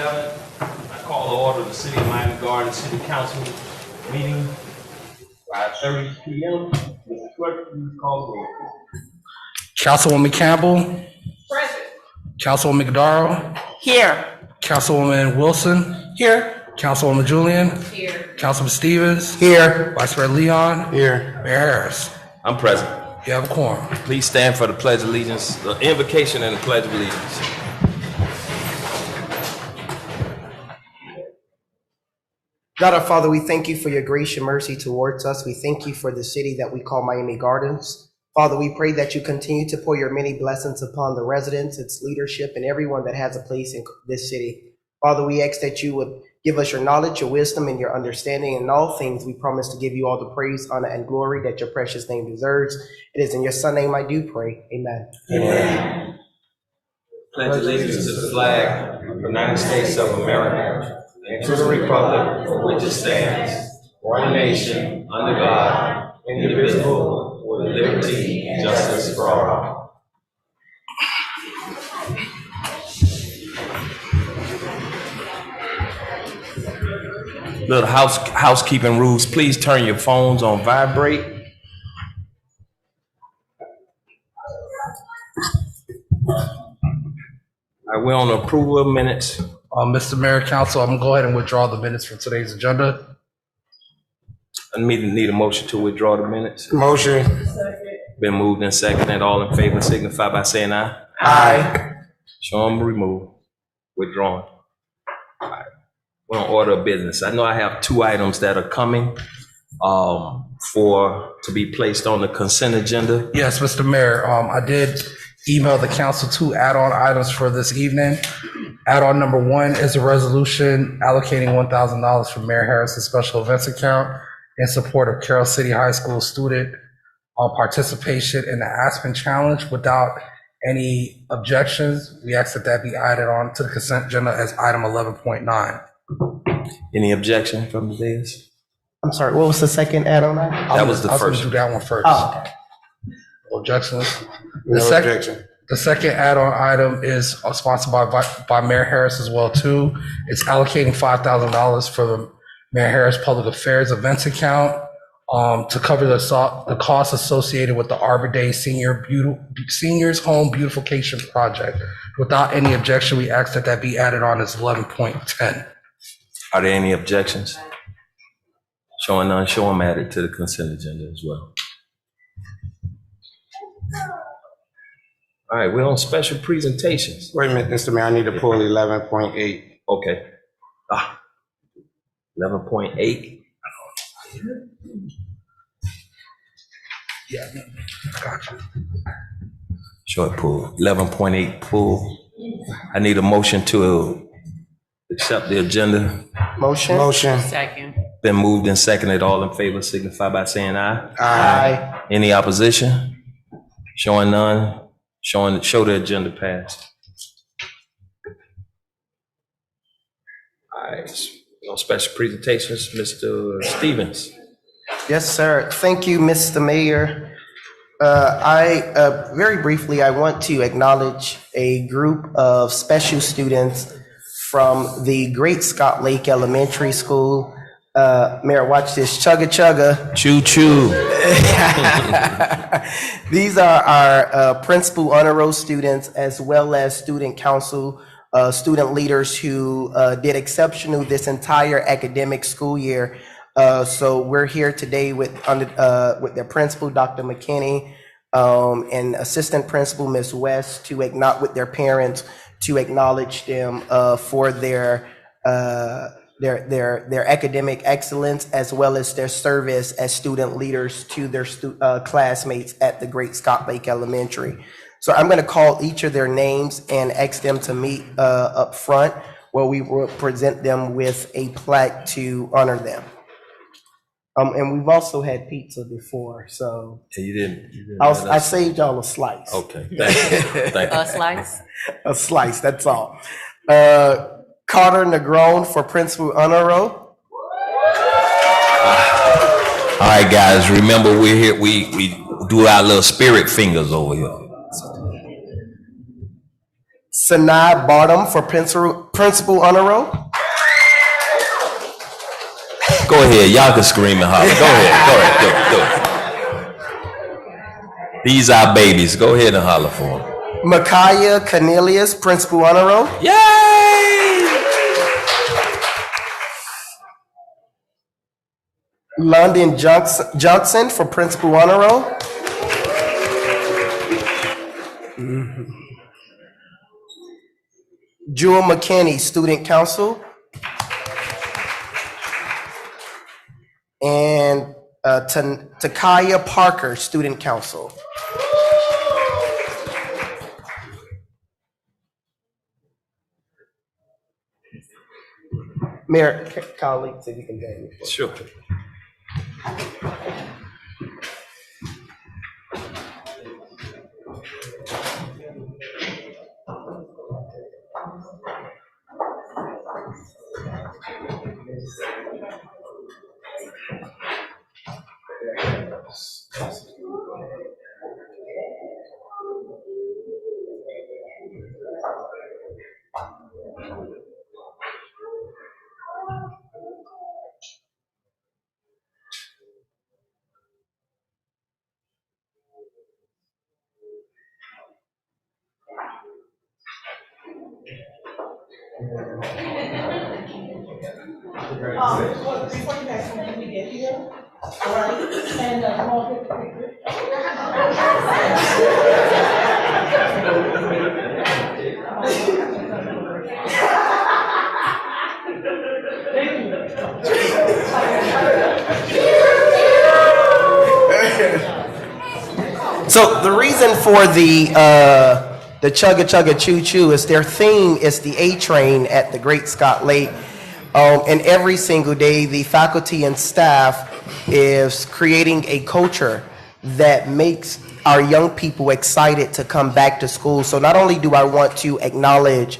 11, I call the order of the City of Miami Gardens City Council meeting, 5:30 p.m. Mr. Clerk, please call the roll. Councilwoman Campbell. Present. Councilwoman McDowell. Here. Councilwoman Wilson. Here. Councilwoman Julian. Here. Councilman Stevens. Here. Vice President Leon. Here. Mayor Harris. I'm present. You have a quorum. Please stand for the Pledge of Allegiance, the invocation and the Pledge of Allegiance. God our Father, we thank you for your grace and mercy towards us. We thank you for the city that we call Miami Gardens. Father, we pray that you continue to pour your many blessings upon the residents, its leadership, and everyone that has a place in this city. Father, we ask that you would give us your knowledge, your wisdom, and your understanding. In all things, we promise to give you all the praise, honor, and glory that your precious name deserves. It is in your Son's name I do pray. Amen. Amen. Pledge allegiance to the flag of the United States of America and to the republic for which it stands, one nation, under God, indivisible, with liberty and justice for all. Little housekeeping rules. Please turn your phones on vibrate. All right, we're on approval of minutes. Mr. Mayor, Council, I'm gonna go ahead and withdraw the minutes from today's agenda. I need a motion to withdraw the minutes. Motion. Been moved and seconded. All in favor signify by saying aye. Aye. Show them removed. Withdrawn. All right. We're on order of business. I know I have two items that are coming to be placed on the consent agenda. Yes, Mr. Mayor, I did email the council two add-on items for this evening. Add-on number one is a resolution allocating $1,000 from Mayor Harris's special events account in support of Carroll City High School student participation in the Aspen Challenge. Without any objections, we ask that be added on to the consent agenda as item 11.9. Any objection from the dais? I'm sorry, what was the second add-on? That was the I was first. gonna do that one first. Oh, okay. No objections? No objection. The second add-on item is sponsored by Mayor Harris as well too. It's allocating $5,000 for the Mayor Harris Public Affairs Events account to cover the costs associated with the Arbor Day Seniors Home Beautification Project. Without any objection, we ask that be added on as 11.10. Are there any objections? Showing none, show them added to the consent agenda as well. All right, we're on special presentations. Wait a minute, Mr. Mayor, I need to pull 11.8. Okay. 11.8. Yeah, gotcha. Short pull. 11.8 pull. I need a motion to accept the agenda. Motion. Motion. Second. Been moved and seconded. All in favor signify by saying aye. Aye. Any opposition? Showing none. Show the agenda passed. All right. No special presentations, Mr. Stevens. Yes, sir. Thank you, Mr. Mayor. Very briefly, I want to acknowledge a group of special students from the Great Scott Lake Elementary School. Mayor, watch this. Chugga chugga. Choo choo. These are our principal honor roll students as well as student council, student leaders who did exceptional this entire academic school year. So we're here today with their principal, Dr. McKinney, and assistant principal, Ms. West, with their parents to acknowledge them for their academic excellence as well as their service as student leaders to their classmates at the Great Scott Lake Elementary. So I'm going to call each of their names and ask them to meet up front where we will present them with a plaque to honor them. And we've also had pizza before, so Yeah, you didn't I saved y'all a slice. Okay, thank you. Thank you. A slice? A slice, that's all. Carter Negron for Principal Honor Roll. All right, guys, remember we're here, we do our little spirit fingers over here. Sanaa Barnum for principal honor roll. Go ahead, y'all can scream and holler. Go ahead. These are babies. Go ahead and holler for them. Micaiah Cornelius, principal honor roll. Yay! London Johnson for principal honor roll. Jewel McKinney, student council. And Takaya Parker, student council. Mayor, colleagues, if you can join me. Sure. Before you guys come in, we get here, all right, and we'll get the picture. So the reason for the Chugga Chugga Choo Choo is their theme is the A Train at the Great Scott Lake. And every single day, the faculty and staff is creating a culture that makes our young people excited to come back to school. So not only do I want to acknowledge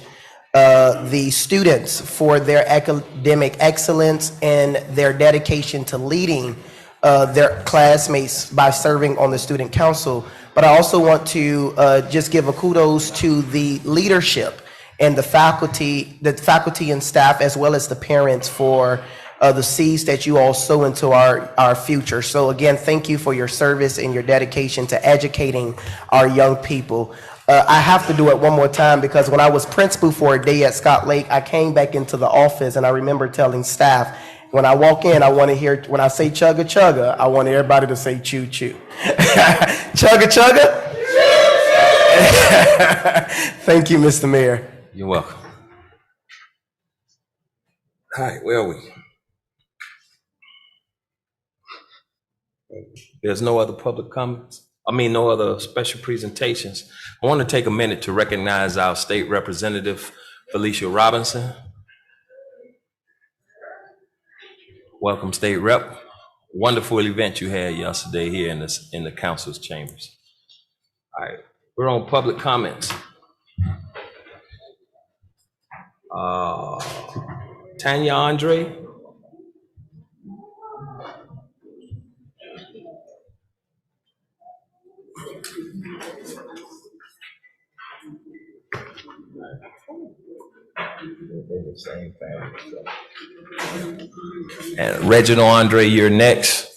the students for their academic excellence and their dedication to leading their classmates by serving on the student council, but I also want to just give a kudos to the leadership and the faculty and staff, as well as the parents, for the seeds that you all sow into our future. So again, thank you for your service and your dedication to educating our young people. I have to do it one more time because when I was principal for a day at Scott Lake, I came back into the office and I remember telling staff, when I walk in, I want to hear, when I say chugga chugga, I want everybody to say choo choo. Chugga chugga? Thank you, Mr. Mayor. You're welcome. All right, where are we? There's no other public comments? No other special presentations. I want to take a minute to recognize our state representative, Felicia Robinson. Welcome, State Rep. Wonderful event you had yesterday here in the council's chambers. All right, we're on public comments. Tanya Andre. And Reginald Andre, you're next.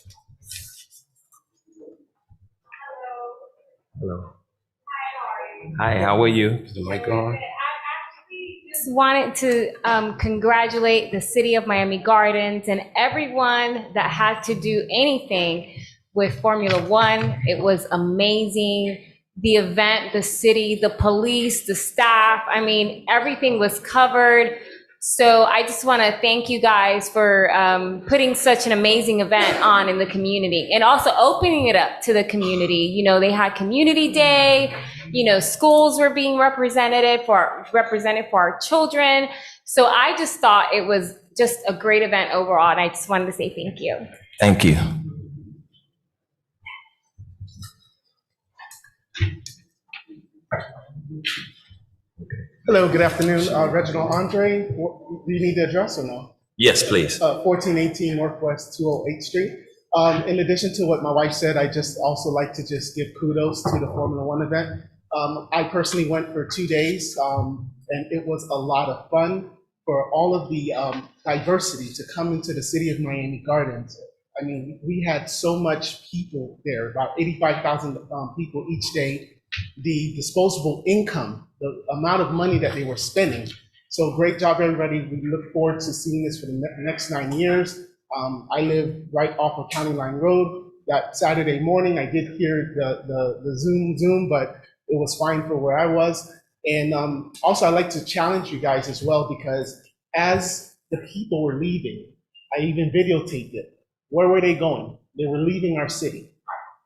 Hello. Hi, how are you? Is the mic on? Just wanted to congratulate the city of Miami Gardens and everyone that had to do anything with Formula One. It was amazing. The event, the city, the police, the staff, everything was covered. So I just want to thank you guys for putting such an amazing event on in the community and also opening it up to the community. You know, they had Community Day, schools were being represented for our children. So I just thought it was just a great event overall. And I just wanted to say thank you. Thank you. Hello, good afternoon. Reginald Andre. Do you need the address or no? Yes, please. 1418 Northwest 208th Street. In addition to what my wife said, I just also like to just give kudos to the Formula One event. I personally went for 2 days, and it was a lot of fun for all of the diversity to come into the city of Miami Gardens. I mean, we had so much people there, about 85,000 people each day. The disposable income, the amount of money that they were spending. So great job, everybody. We look forward to seeing this for the next 9 years. I live right off of County Line Road. That Saturday morning, I did hear the Zoom, but it was fine for where I was. And also, I'd like to challenge you guys as well, because as the people were leaving, I even videotaped it. Where were they going? They were leaving our city.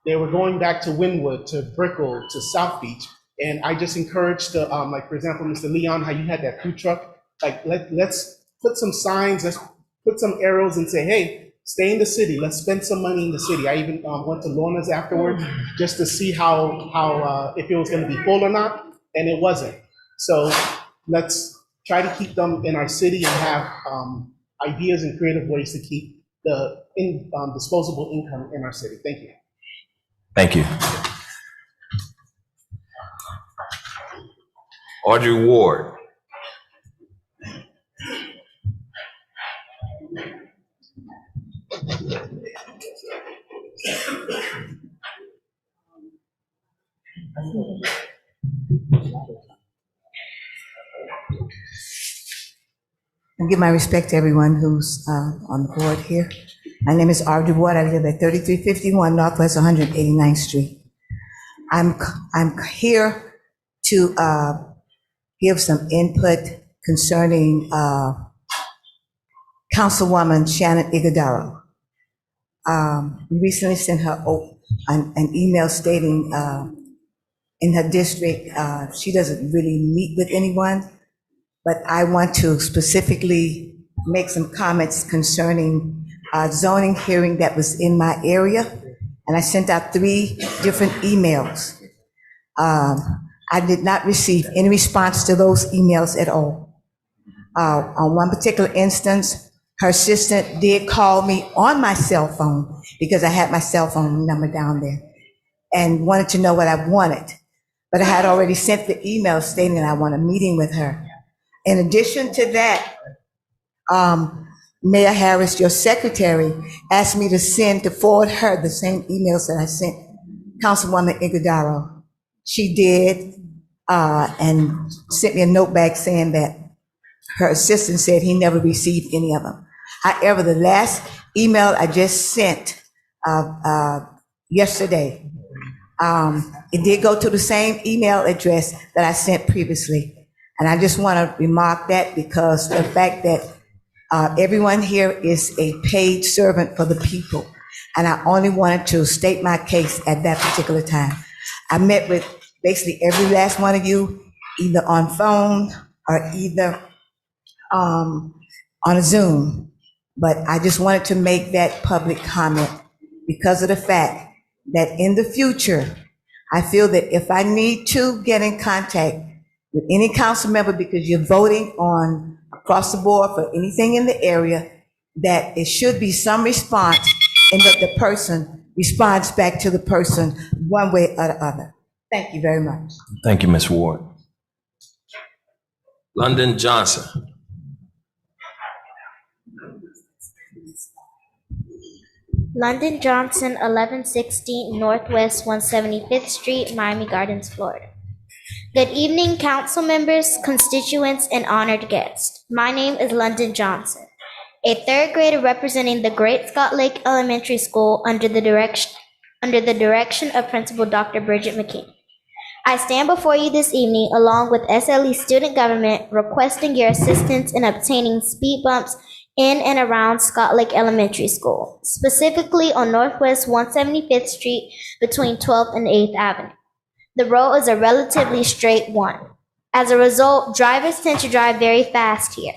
They were going back to Wynwood, to Brickell, to South Beach. And I just encouraged the, like, for example, Mr. Leon, how you had that food truck. Like, let's put some signs, let's put some arrows and say, hey, stay in the city. Let's spend some money in the city. I even went to Lorna's afterward just to see how if it was going to be full or not, and it wasn't. So let's try to keep them in our city and have ideas and creative ways to keep the disposable income in our city. Thank you. Thank you. Audrey Ward. I give my respect to everyone who's on the board here. My name is Audrey Ward. I live at 3351 Northwest 189th Street. I'm here to give some input concerning Councilwoman Shannon Iguodaro. We recently sent her an email stating in her district she doesn't really meet with anyone, but I want to specifically make some comments concerning zoning hearing that was in my area, and I sent out 3 different emails. I did not receive any response to those emails at all. On one particular instance, her assistant did call me on my cell phone, because I had my cell phone number down there, and wanted to know what I wanted. But I had already sent the email stating that I want a meeting with her. In addition to that, Mayor Harris, your secretary, asked me to forward her the same emails that I sent Councilwoman Iguodaro. She did, and sent me a note back saying that her assistant said he never received any of them. However, the last email I just sent yesterday, it did go to the same email address that I sent previously. And I just want to remark that, because the fact that everyone here is a paid servant for the people. And I only wanted to state my case at that particular time. I met with basically every last one of you, either on phone or either on a Zoom. But I just wanted to make that public comment because of the fact that in the future, I feel that if I need to get in contact with any council member, because you're voting on across the board for anything in the area, that it should be some response, and that the person responds back to the person one way or the other. Thank you very much. Thank you, Ms. Ward. London Johnson. London Johnson, 1116 Northwest 175th Street, Miami Gardens, Florida. Good evening, council members, constituents, and honored guests. My name is London Johnson, a 3rd grader representing the Great Scott Lake Elementary School under the direction of Principal Dr. Bridget McKinney. I stand before you this evening along with SLE student government, requesting your assistance in obtaining speed bumps in and around Scott Lake Elementary School, specifically on Northwest 175th Street between 12th and 8th Avenue. The road is a relatively straight one. As a result, drivers tend to drive very fast here.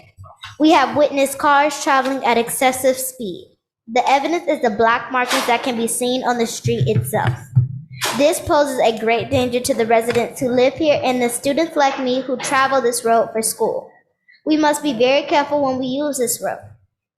We have witnessed cars traveling at excessive speed. The evidence is the black markings that can be seen on the street itself. This poses a great danger to the residents who live here and the students like me who travel this road for school. We must be very careful when we use this road.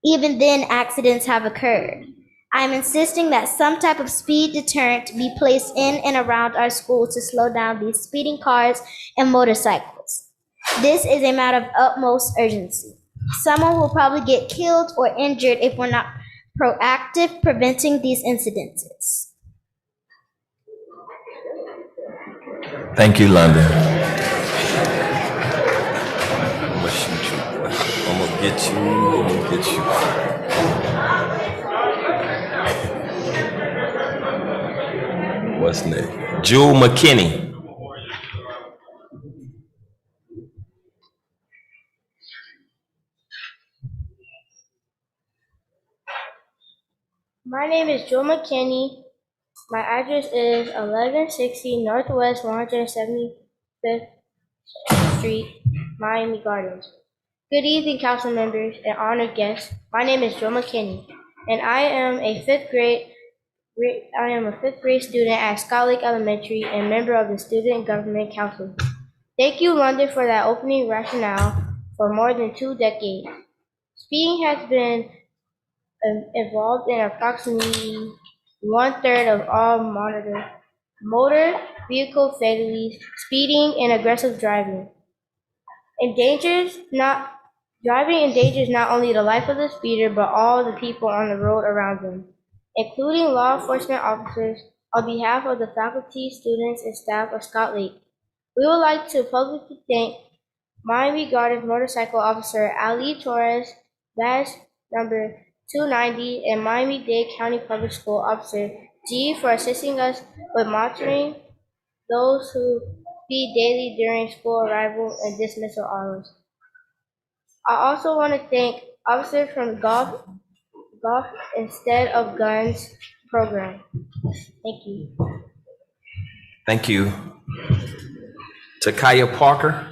Even then, accidents have occurred. I'm insisting that some type of speed deterrent be placed in and around our schools to slow down these speeding cars and motorcycles. This is a matter of utmost urgency. Someone will probably get killed or injured if we're not proactive preventing these incidences. Thank you, London. I'm gonna shoot you. I'm gonna get you. I'm gonna get you. What's next? Jewel McKinney. My name is Joe McKinney. My address is 1160 Northwest 175th Street, Miami Gardens. Good evening, council members and honored guests. My name is Joe McKinney, and I am a fifth grade student at Scott Lake Elementary and member of the Student Government Council. Thank you, London, for that opening rationale for more than 2 decades. Speeding has been involved in approximately 1/3 of all motor vehicle fatalities, speeding, and aggressive driving. Driving endangers not only the life of the speeder, but all the people on the road around them, including law enforcement officers. On behalf of the faculty, students, and staff of Scott Lake, we would like to publicly thank Miami Gardens Motorcycle Officer Ali Torres, badge number 290, and Miami-Dade County Public School Officer G for assisting us with monitoring those who speed daily during school arrival and dismissal hours. I also want to thank officers from Golf Instead of Guns program. Thank you. Thank you. Takaya Parker.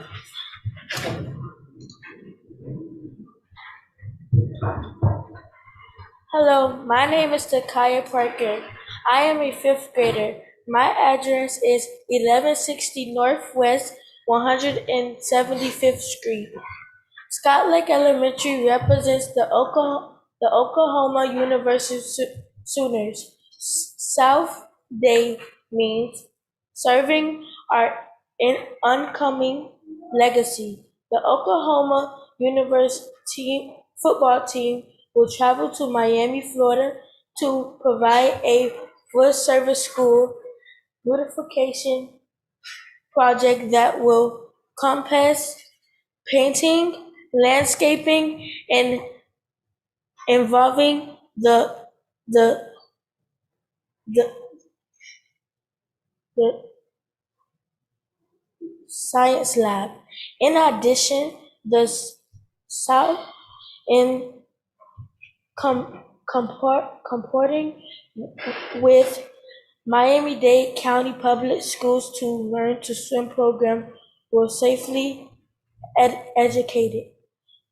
Hello, my name is Takaya Parker. I am a fifth grader. My address is 1160 Northwest 175th Street. Scott Lake Elementary represents the Oklahoma University Sooners. South Day means serving our oncoming legacy. The Oklahoma University football team will travel to Miami, Florida to provide a full-service school beautification project that will encompass painting, landscaping, and involving the science lab. In addition, the South in comporting with Miami-Dade County Public Schools to Learn to Swim program will safely educate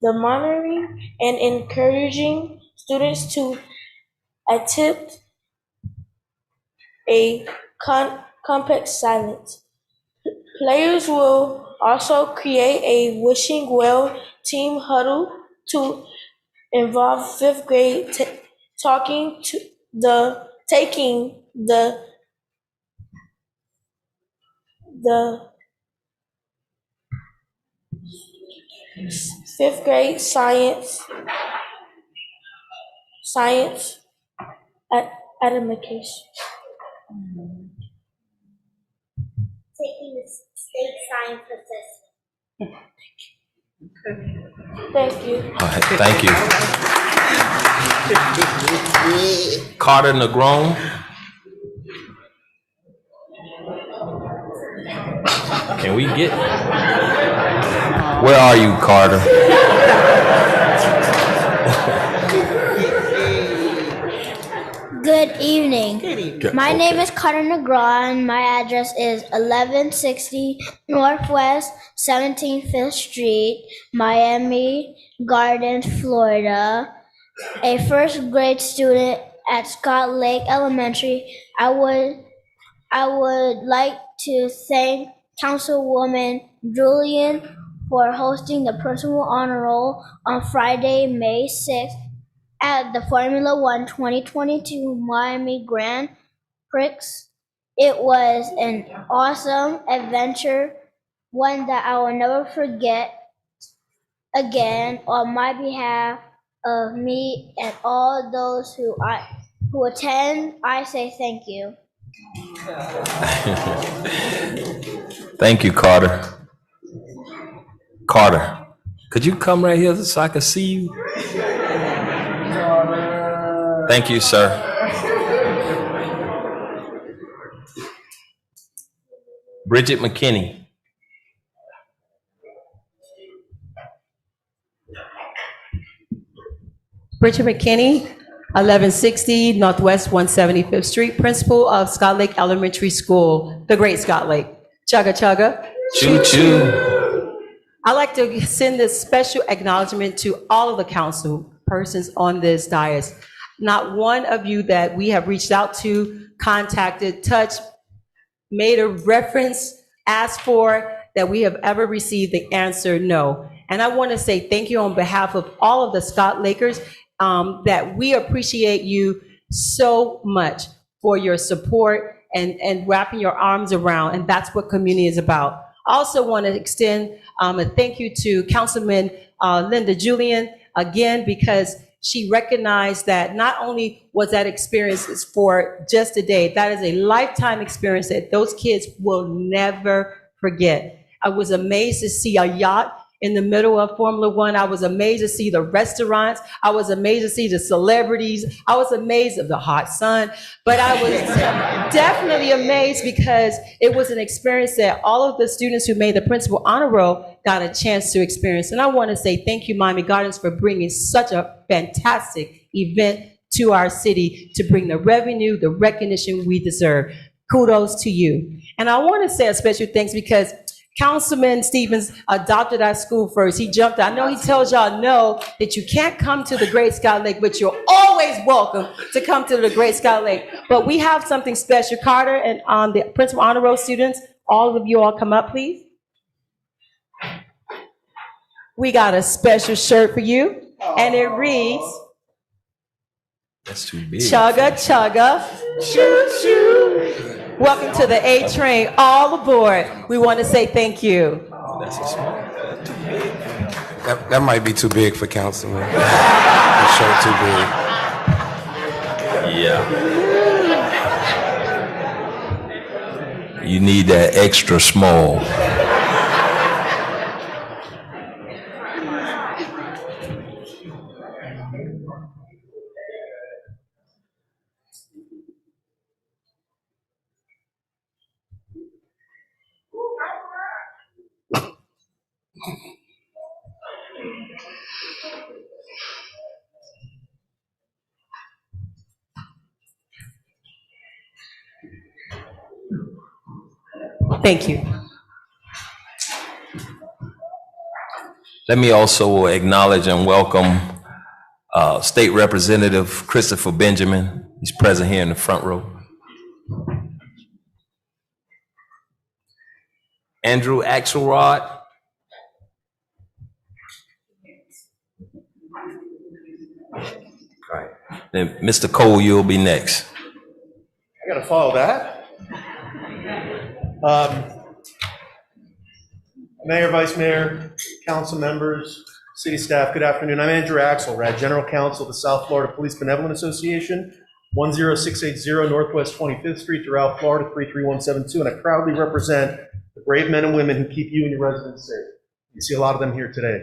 the monitoring and encouraging students to attempt a complex silence. Players will also create a wishing well team huddle to involve fifth grade taking the fifth grade science education. Taking the state science assessment. Thank you. All right, thank you. Carter Negron. Can we get? Where are you, Carter? Good evening. My name is Carter Negron. My address is 1160 Northwest 17th Street, Miami Gardens, Florida. A first grade student at Scott Lake Elementary. I would like to thank Councilwoman Julian for hosting the personal honor roll on Friday, May 6th at the Formula One 2022 Miami Grand Prix. It was an awesome adventure, one that I will never forget. Again, on my behalf of me and all those who attend, I say thank you. Thank you, Carter. Carter, could you come right here so I can see you? Thank you, sir. Bridget McKinney. Bridget McKinney, 1160 Northwest 175th Street, principal of Scott Lake Elementary School, the great Scott Lake. Chugga chugga. Choo choo. I'd like to send this special acknowledgement to all of the council persons on this dais. Not one of you that we have reached out to, contacted, touched, made a reference, asked for, that we have ever received the answer no. And I want to say thank you on behalf of all of the Scott Lakers, that we appreciate you so much for your support and wrapping your arms around, and that's what community is about. I also want to extend a thank you to Councilman Linda Julian, again, because she recognized that not only was that experience for just a day, that is a lifetime experience that those kids will never forget. I was amazed to see a yacht in the middle of Formula One. I was amazed to see the restaurants. I was amazed to see the celebrities. I was amazed of the hot sun, but I was definitely amazed because it was an experience that all of the students who made the principal honor roll got a chance to experience. And I want to say thank you, Miami Gardens, for bringing such a fantastic event to our city to bring the revenue, the recognition we deserve. Kudos to you. And I want to say a special thanks because Councilman Stevens adopted our school first. He jumped out. I know he tells y'all no, that you can't come to the Great Scott Lake, but you're always welcome to come to the Great Scott Lake. But we have something special. Carter and the Principal Honor Roll students, all of you all come up, please. We got a special shirt for you, and it reads, That's too big. Chugga chugga, choo choo. Welcome to the A train, all aboard. We want to say thank you. That's a small. That might be too big for Councilman. The shirt too big. Yeah. You need that extra small. Thank you. Let me also acknowledge and welcome State Representative Christopher Benjamin. He's present here in the front row. Andrew Axelrod. All right. Then Mr. Cole, you'll be next. I gotta follow that. Mayor, Vice Mayor, council members, city staff, good afternoon. I'm Andrew Axelrod, General Counsel of the South Florida Police Benevolent Association, 10680 Northwest 25th Street, Doral, Florida 33172, and I proudly represent the brave men and women who keep you and your residents safe. You see a lot of them here today.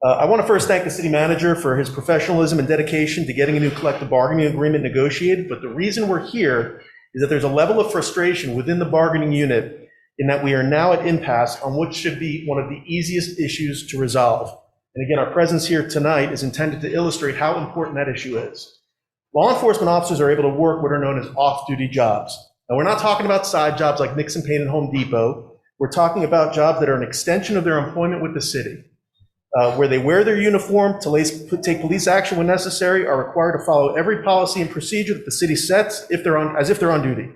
I want to first thank the city manager for his professionalism and dedication to getting a new collective bargaining agreement negotiated, but the reason we're here is that there's a level of frustration within the bargaining unit in that we are now at impasse on what should be one of the easiest issues to resolve. And again, our presence here tonight is intended to illustrate how important that issue is. Law enforcement officers are able to work what are known as off-duty jobs. Now, we're not talking about side jobs like Nixon Paint and Home Depot. We're talking about jobs that are an extension of their employment with the city, where they wear their uniform to take police action when necessary, are required to follow every policy and procedure that the city sets as if they're on duty.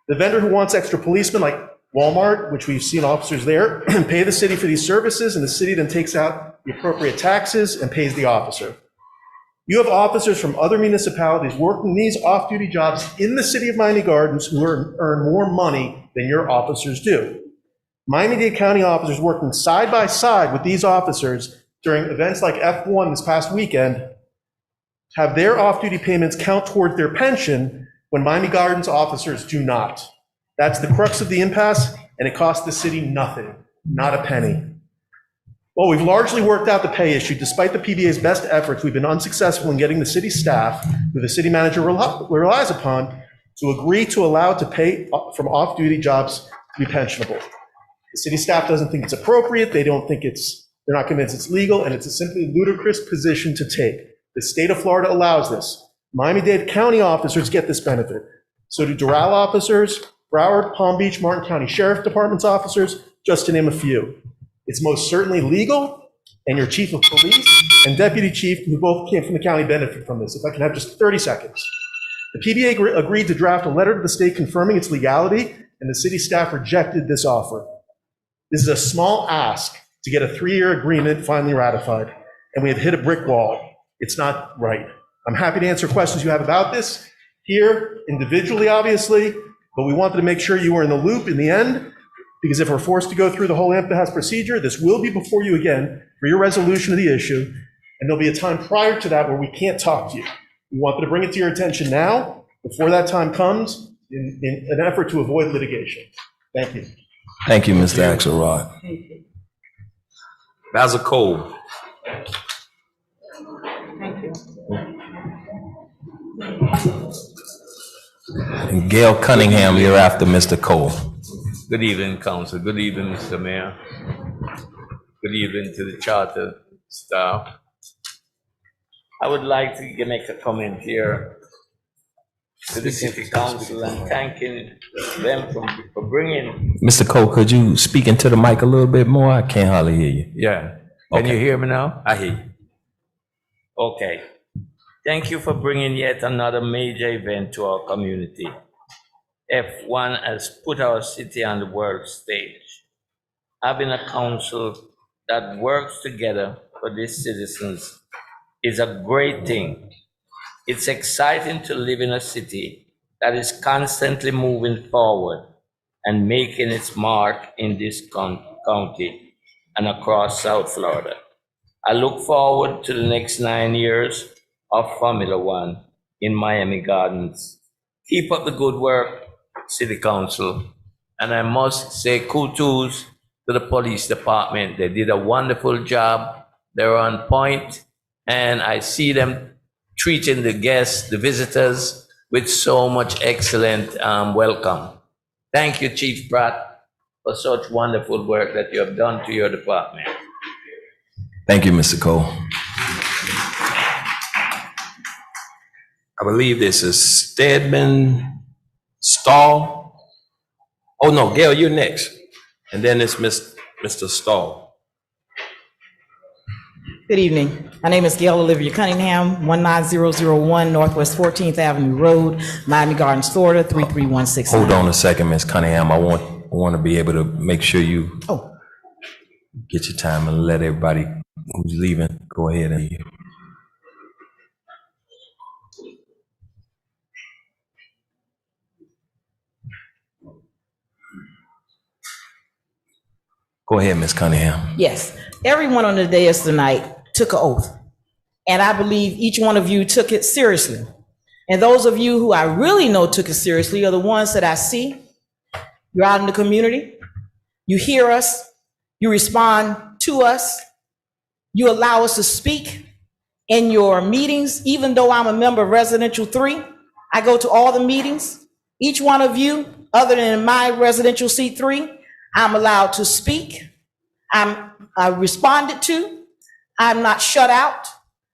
The vendor who wants extra policemen, like Walmart, which we've seen officers there, pay the city for these services, and the city then takes out the appropriate taxes and pays the officer. You have officers from other municipalities working these off-duty jobs in the city of Miami Gardens who earn more money than your officers do. Miami-Dade County officers working side by side with these officers during events like F1 this past weekend have their off-duty payments count toward their pension when Miami Gardens officers do not. That's the crux of the impasse, and it costs the city nothing, not a penny. Well, we've largely worked out the pay issue. Despite the PBA's best efforts, we've been unsuccessful in getting the city staff, who the city manager relies upon, to agree to allow to pay from off-duty jobs to be pensionable. The city staff doesn't think it's appropriate. They're not convinced it's legal, and it's a simply ludicrous position to take. The state of Florida allows this. Miami-Dade County officers get this benefit. So do Doral officers, Broward, Palm Beach, Martin County Sheriff Department's officers, just to name a few. It's most certainly legal, and your chief of police and deputy chief, who both came from the county, benefit from this. If I can have just 30 seconds. The PBA agreed to draft a letter to the state confirming its legality, and the city staff rejected this offer. This is a small ask to get a 3-year agreement finally ratified, and we have hit a brick wall. It's not right. I'm happy to answer questions you have about this here, individually, obviously, but we wanted to make sure you were in the loop in the end, because if we're forced to go through the whole impasse procedure, this will be before you again for your resolution of the issue, and there'll be a time prior to that where we can't talk to you. We wanted to bring it to your attention now, before that time comes, in an effort to avoid litigation. Thank you. Thank you, Mr. Axelrod. Basil Cole. Thank you. And Gail Cunningham, you're after Mr. Cole. Good evening, Council. Good evening, Mr. Mayor. Good evening to the charter staff. I would like to make a comment here to the City Council and thanking them for bringing. Mr. Cole, could you speak into the mic a little bit more? I can't hardly hear you. Yeah. Can you hear me now? I hear you. Okay. Thank you for bringing yet another major event to our community. F1 has put our city on the world stage. Having a council that works together for these citizens is a great thing. It's exciting to live in a city that is constantly moving forward and making its mark in this county and across South Florida. I look forward to the next 9 years of Formula One in Miami Gardens. Keep up the good work, City Council. And I must say kudos to the police department. They did a wonderful job. They're on point, and I see them treating the guests, the visitors, with so much excellent welcome. Thank you, Chief Pratt, for such wonderful work that you have done to your department. Thank you, Mr. Cole. I believe this is Stedman Stahl. Oh, no, Gail, you're next. And then it's Mr. Stahl. Good evening. My name is Gail Olivia Cunningham, 19001 Northwest 14th Avenue Road, Miami Gardens, Florida, 33169. Hold on a second, Ms. Cunningham. I want to be able to make sure you get your time and let everybody who's leaving go ahead and leave. Go ahead, Ms. Cunningham. Yes, everyone on the dais tonight took an oath, and I believe each one of you took it seriously. And those of you who I really know took it seriously are the ones that I see. You're out in the community, you hear us, you respond to us, you allow us to speak in your meetings. Even though I'm a member of Residential 3, I go to all the meetings. Each one of you, other than my Residential C3, I'm allowed to speak. I'm responded to. I'm not shut out.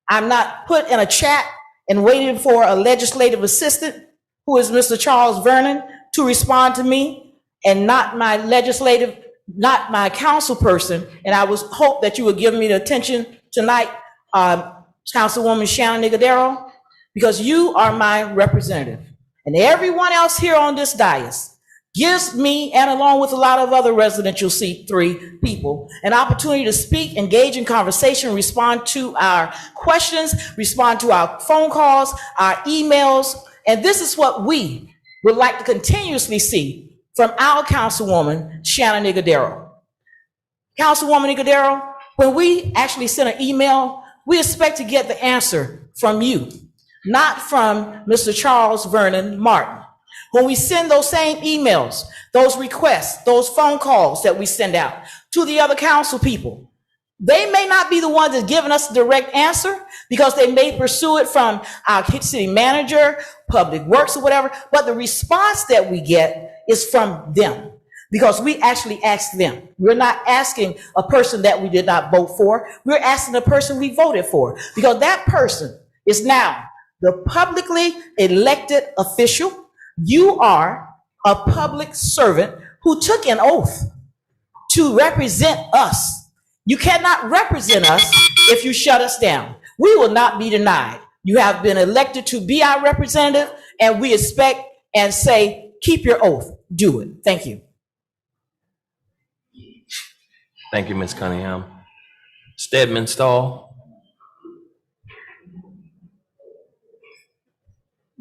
I'm not put in a chat and waiting for a legislative assistant, who is Mr. Charles Vernon, to respond to me, and not my council person. And I was hope that you would give me the attention tonight, Councilwoman Shannon Nigodero, because you are my representative. And everyone else here on this dais, gives me, and along with a lot of other residential C3 people, an opportunity to speak, engage in conversation, respond to our questions, respond to our phone calls, our emails. And this is what we would like to continuously see from our Councilwoman, Shannon Nicodero. Councilwoman Nicodero, when we actually send an email, we expect to get the answer from you, not from Mr. Charles Vernon Martin. When we send those same emails, those requests, those phone calls that we send out to the other council people, they may not be the ones that giving us the direct answer because they may pursue it from our city manager, public works or whatever, but the response that we get is from them because we actually ask them. We're not asking a person that we did not vote for. We're asking the person we voted for because that person is now the publicly elected official. You are a public servant who took an oath to represent us. You cannot represent us if you shut us down. We will not be denied. You have been elected to be our representative, and we expect and say, keep your oath, do it. Thank you. Thank you, Ms. Cunningham. Stedman Stahl.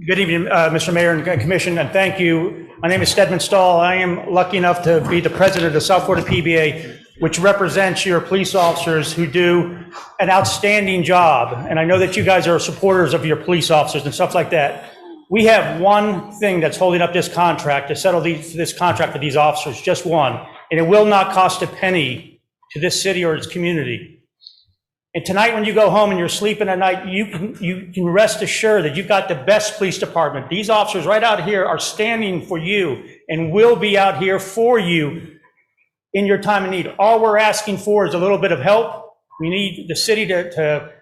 Good evening, Mr. Mayor and Commission, and thank you. My name is Stedman Stahl. I am lucky enough to be the president of the South Florida PBA, which represents your police officers who do an outstanding job. And I know that you guys are supporters of your police officers and stuff like that. We have one thing that's holding up this contract to settle this contract with these officers, just one, and it will not cost a penny to this city or its community. And tonight, when you go home and you're sleeping at night, you can rest assured that you've got the best police department. These officers right out here are standing for you and will be out here for you in your time of need. All we're asking for is a little bit of help. We need the city to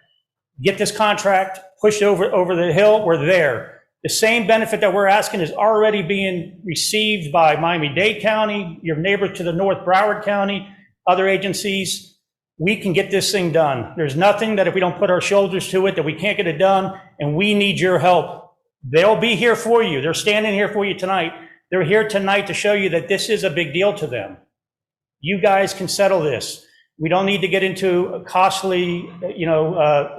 get this contract pushed over the hill. We're there. The same benefit that we're asking is already being received by Miami-Dade County, your neighbor to the north, Broward County, other agencies. We can get this thing done. There's nothing that if we don't put our shoulders to it, that we can't get it done, and we need your help. They'll be here for you. They're standing here for you tonight. They're here tonight to show you that this is a big deal to them. You guys can settle this. We don't need to get into costly,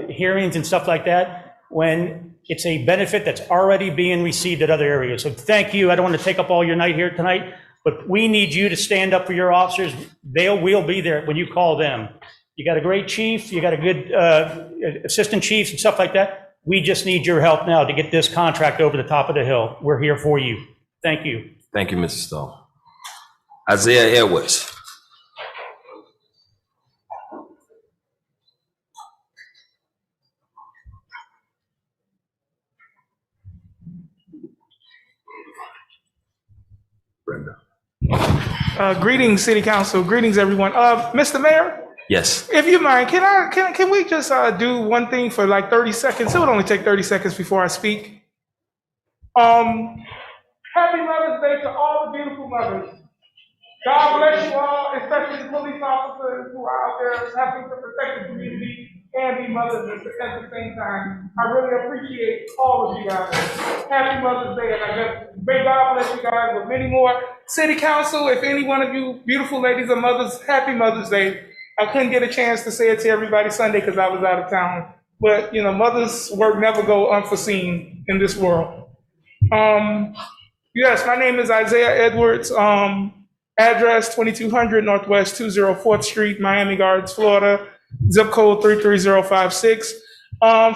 hearings and stuff like that when it's a benefit that's already being received at other areas. So thank you. I don't want to take up all your night here tonight, but we need you to stand up for your officers. We'll be there when you call them. You got a great chief, you got a good assistant chiefs and stuff like that. We just need your help now to get this contract over the top of the hill. We're here for you. Thank you. Thank you, Mr. Stahl. Isaiah Edwards. Brenda. Greetings, City Council. Greetings, everyone. Mr. Mayor, Yes. if you mind, can we just do one thing for like 30 seconds? It would only take 30 seconds before I speak. Happy Mother's Day to all the beautiful mothers. God bless you all, especially the police officers who are out there helping to protect the community and be mothers at the same time. I really appreciate all of you guys. Happy Mother's Day, and I just may God bless you guys with many more. City Council, if any one of you beautiful ladies are mothers, happy Mother's Day. I couldn't get a chance to say it to everybody Sunday because I was out of town. But, mothers' work never go unforeseen in this world. Yes, my name is Isaiah Edwards. Address 2200 Northwest 204th Street, Miami Gardens, Florida. Zip code 33056.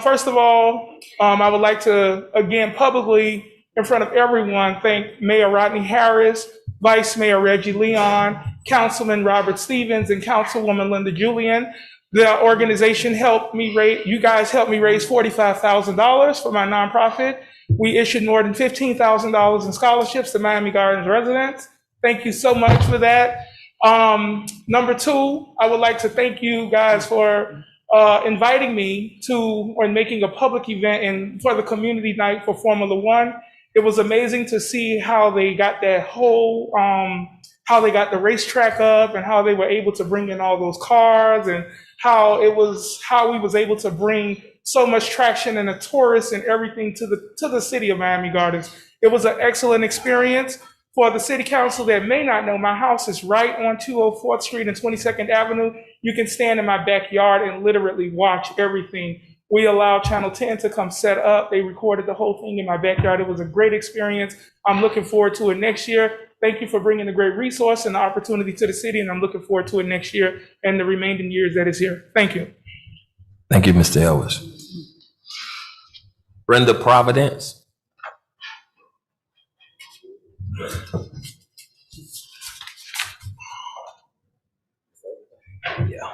First of all, I would like to, again, publicly, in front of everyone, thank Mayor Rodney Harris, Vice Mayor Reggie Leon, Councilman Robert Stevens, and Councilwoman Linda Julian. The organization you guys helped me raise $45,000 for my nonprofit. We issued more than $15,000 in scholarships to Miami Gardens residents. Thank you so much for that. Number two, I would like to thank you guys for inviting me to, or making a public event for the community night for Formula One. It was amazing to see how they got that whole, how they got the racetrack up and how they were able to bring in all those cars and how we was able to bring so much traction and the tourists and everything to the city of Miami Gardens. It was an excellent experience. For the city council that may not know, my house is right on 204th Street and 22nd Avenue. You can stand in my backyard and literally watch everything. We allowed Channel 10 to come set up. They recorded the whole thing in my backyard. It was a great experience. I'm looking forward to it next year. Thank you for bringing a great resource and the opportunity to the city, and I'm looking forward to it next year and the remaining years that is here. Thank you. Thank you, Mr. Elvis. Brenda Providence. Yeah,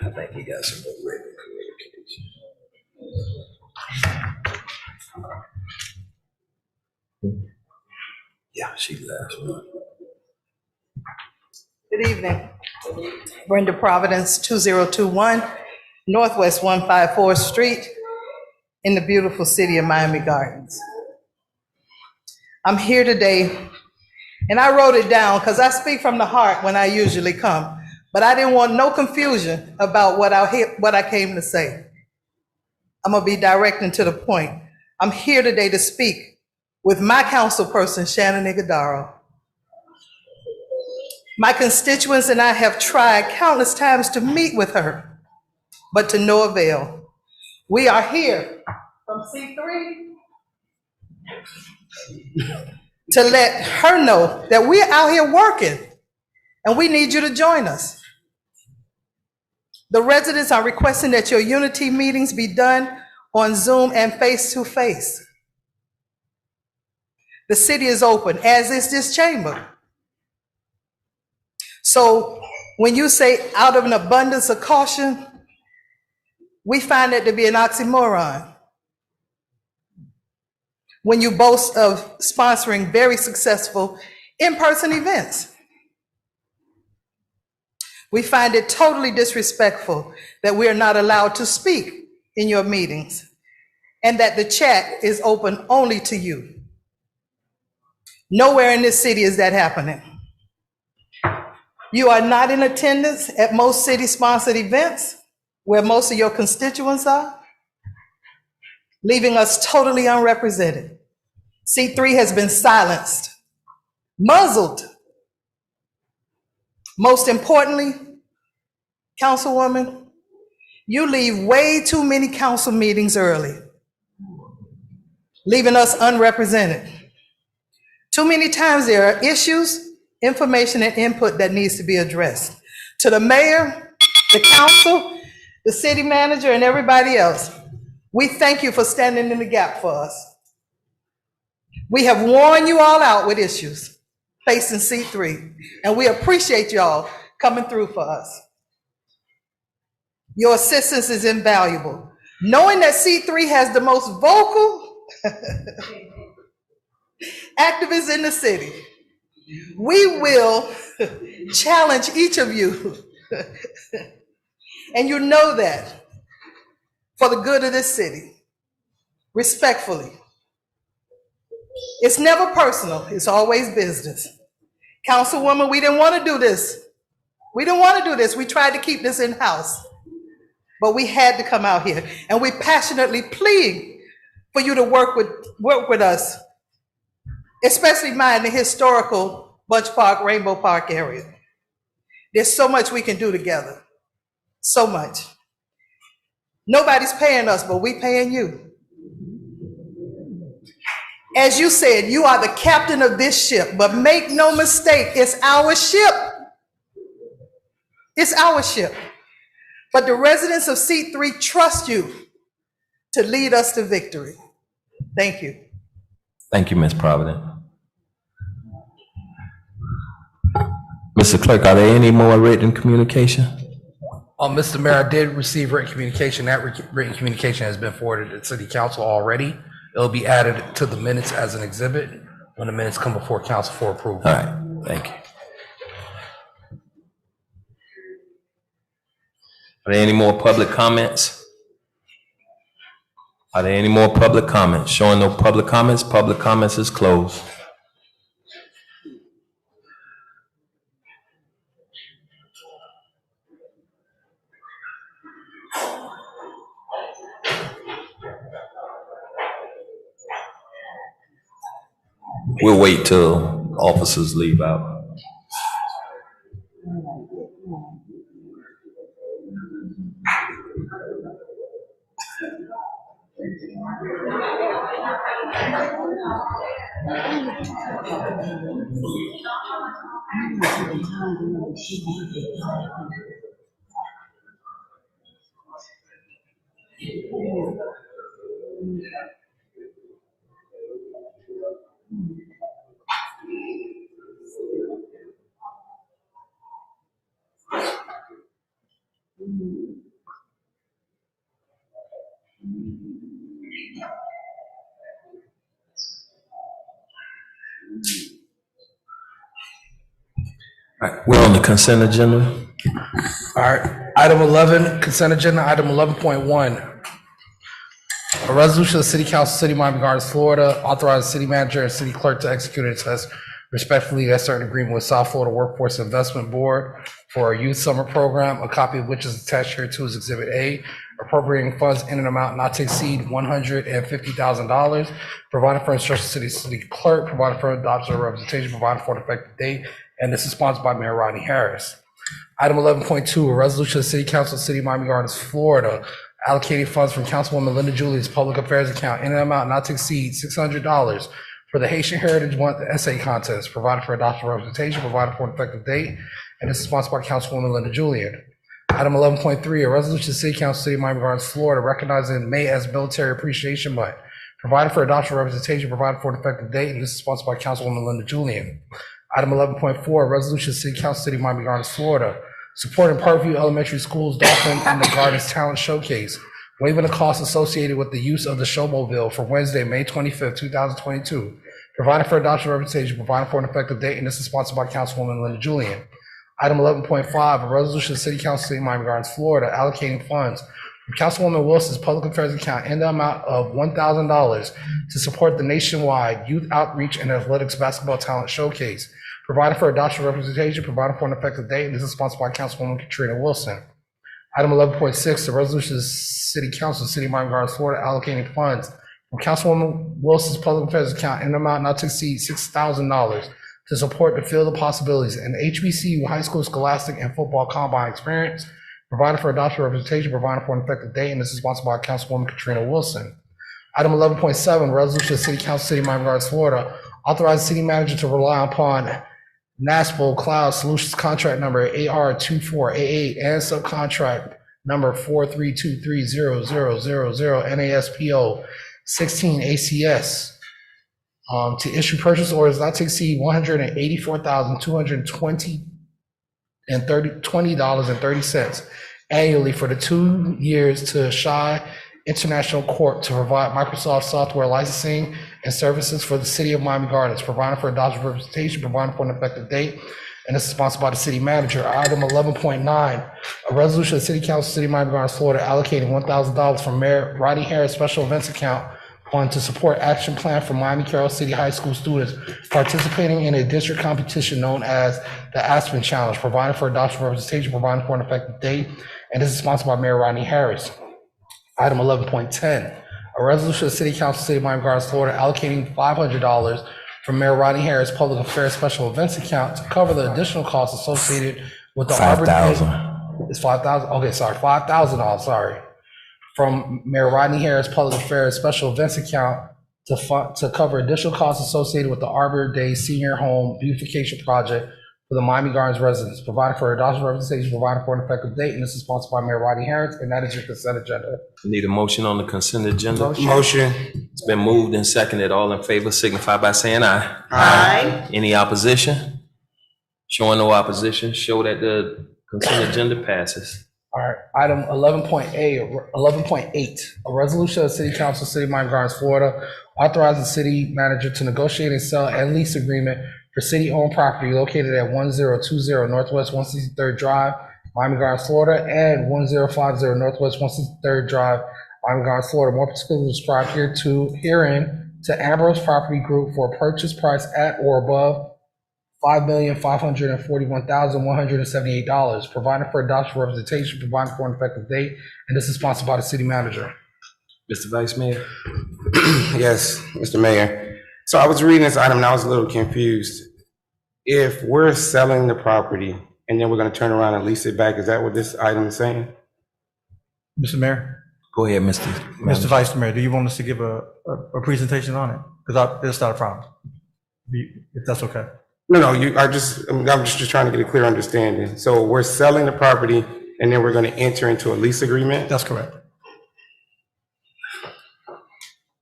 I think he got some written communication. Yeah, she left. Good evening. Brenda Providence, 2021 Northwest 154th Street in the beautiful city of Miami Gardens. I'm here today, and I wrote it down because I speak from the heart when I usually come, but I didn't want no confusion about what I came to say. I'm gonna be direct and to the point. I'm here today to speak with my council person, Shannon Iguodaro. My constituents and I have tried countless times to meet with her, but to no avail. We are here from C3 to let her know that we're out here working and we need you to join us. The residents are requesting that your unity meetings be done on Zoom and face-to-face. The city is open, as is this chamber. So when you say out of an abundance of caution, we find that to be an oxymoron. When you boast of sponsoring very successful in-person events, we find it totally disrespectful that we are not allowed to speak in your meetings and that the chat is open only to you. Nowhere in this city is that happening. You are not in attendance at most city-sponsored events where most of your constituents are, leaving us totally unrepresented. C3 has been silenced, muzzled. Most importantly, Councilwoman, you leave way too many council meetings early, leaving us unrepresented. Too many times there are issues, information, and input that needs to be addressed. To the mayor, the council, the city manager, and everybody else, we thank you for standing in the gap for us. We have worn you all out with issues facing C3, and we appreciate y'all coming through for us. Your assistance is invaluable. Knowing that C3 has the most vocal activists in the city, we will challenge each of you. And you know that for the good of this city, respectfully. It's never personal, it's always business. Councilwoman, we didn't want to do this. We didn't want to do this. We tried to keep this in-house, but we had to come out here. And we passionately plead for you to work with us, especially mine, the historical Bunch Park, Rainbow Park area. There's so much we can do together, so much. Nobody's paying us, but we paying you. As you said, you are the captain of this ship, but make no mistake, it's our ship. It's our ship. But the residents of C3 trust you to lead us to victory. Thank you. Thank you, Ms. Providence. Mr. Clerk, are there any more written communication? Mr. Mayor, I did receive written communication. That written communication has been forwarded to City Council already. It'll be added to the minutes as an exhibit when the minutes come before council for approval. All right, thank you. Are there any more public comments? Are there any more public comments? Showing no public comments is closed. We'll wait till officers leave out. All right, we're on the consent agenda. All right, item 11, consent agenda, item 11.1. A resolution of the City Council, City of Miami Gardens, Florida, authorizing city manager and city clerk to execute and attest respectfully a certain agreement with South Florida Workforce Investment Board for a youth summer program, a copy of which is attached here to is Exhibit A, appropriating funds in an amount not to exceed $150,000, providing for instruction to city clerk, providing for adoption of representation, providing for an effective date, and this is sponsored by Mayor Rodney Harris. Item 11.2, a resolution of the City Council, City of Miami Gardens, Florida, allocating funds from Councilwoman Linda Julia's public affairs account in an amount not to exceed $600 for the Haitian Heritage Month essay contest, provided for adoption representation, provided for an effective date, and this is sponsored by Councilwoman Linda Julian. Item 11.3, a resolution of the City Council, City of Miami Gardens, Florida, recognizing May as Military Appreciation Month, provided for adoption representation, provided for an effective date, and this is sponsored by Councilwoman Linda Julian. Item 11.4, a resolution of the City Council, City of Miami Gardens, Florida, supporting Parkview Elementary School's Dolphin and the Gardens Talent Showcase, waiving the costs associated with the use of the Showmobile for Wednesday, May 25th, 2022, providing for adoption representation, providing for an effective date, and this is sponsored by Councilwoman Linda Julian. Item 11.5, a resolution of the City Council, City of Miami Gardens, Florida, allocating funds from Councilwoman Wilson's public affairs account in the amount of $1,000 to support the nationwide Youth Outreach and Athletics Basketball Talent Showcase, providing for adoption representation, providing for an effective date, and this is sponsored by Councilwoman Katrina Wilson. Item 11.6, the resolution of the City Council, City of Miami Gardens, Florida, allocating funds from Councilwoman Wilson's public affairs account in an amount not to exceed $6,000 to support the Field of Possibilities and HBCU high school scholastic and football combine experience, providing for adoption representation, providing for an effective date, and this is sponsored by Councilwoman Katrina Wilson. Item 11.7, resolution of the City Council, City of Miami Gardens, Florida, authorizing city manager to rely upon NASPO Cloud Solutions contract number AR2488 and subcontract number 4323000 NASPO 16 ACS to issue purchase orders not to exceed $184,220.30 annually for the 2 years to Shy International Corp to provide Microsoft software licensing and services for the City of Miami Gardens, providing for adoption representation, providing for an effective date, and this is sponsored by the city manager. Item 11.9, a resolution of the City Council, City of Miami Gardens, Florida, allocating $1,000 from Mayor Rodney Harris Special Events Account fund to support action plan for Miami Carroll City High School students participating in a district competition known as the Aspen Challenge, providing for adoption representation, providing for an effective date, and this is sponsored by Mayor Rodney Harris. Item 11.10, a resolution of the City Council, City of Miami Gardens, Florida, allocating $500 from Mayor Rodney Harris Public Affairs Special Events Account to cover the additional costs associated with the Arbor Day. It's $5,000. Okay, sorry, $5,000. Sorry, from Mayor Rodney Harris Public Affairs Special Events Account to cover additional costs associated with the Arbor Day Senior Home Beautification Project for the Miami Gardens residents, providing for adoption representation, providing for an effective date, and this is sponsored by Mayor Rodney Harris, and that is your consent agenda. Need a motion on the consent agenda? Motion. It's been moved and seconded. All in favor signify by saying aye. Aye. Any opposition? Showing no opposition, show that the consent agenda passes. All right, item 11.8, a resolution of the City Council, City of Miami Gardens, Florida, authorizing the city manager to negotiate and sell and lease agreement for city-owned property located at 1020 Northwest 163rd Drive, Miami Gardens, Florida, and 1050 Northwest 163rd Drive, Miami Gardens, Florida. More particularly described herein to Ambrose Property Group for a purchase price at or above $5,541,178, providing for adoption representation, providing for an effective date, and this is sponsored by the city manager. Mr. Vice Mayor? Yes, Mr. Mayor. So I was reading this item and I was a little confused. if we're selling the property and then we're gonna turn around and lease it back, is that what this item is saying? Mr. Mayor, Go ahead, Mr. Mr. Vice Mayor, do you want us to give a presentation on it? Because it's not a problem, if that's okay. No, I'm just trying to get a clear understanding. So we're selling the property and then we're gonna enter into a lease agreement? That's correct.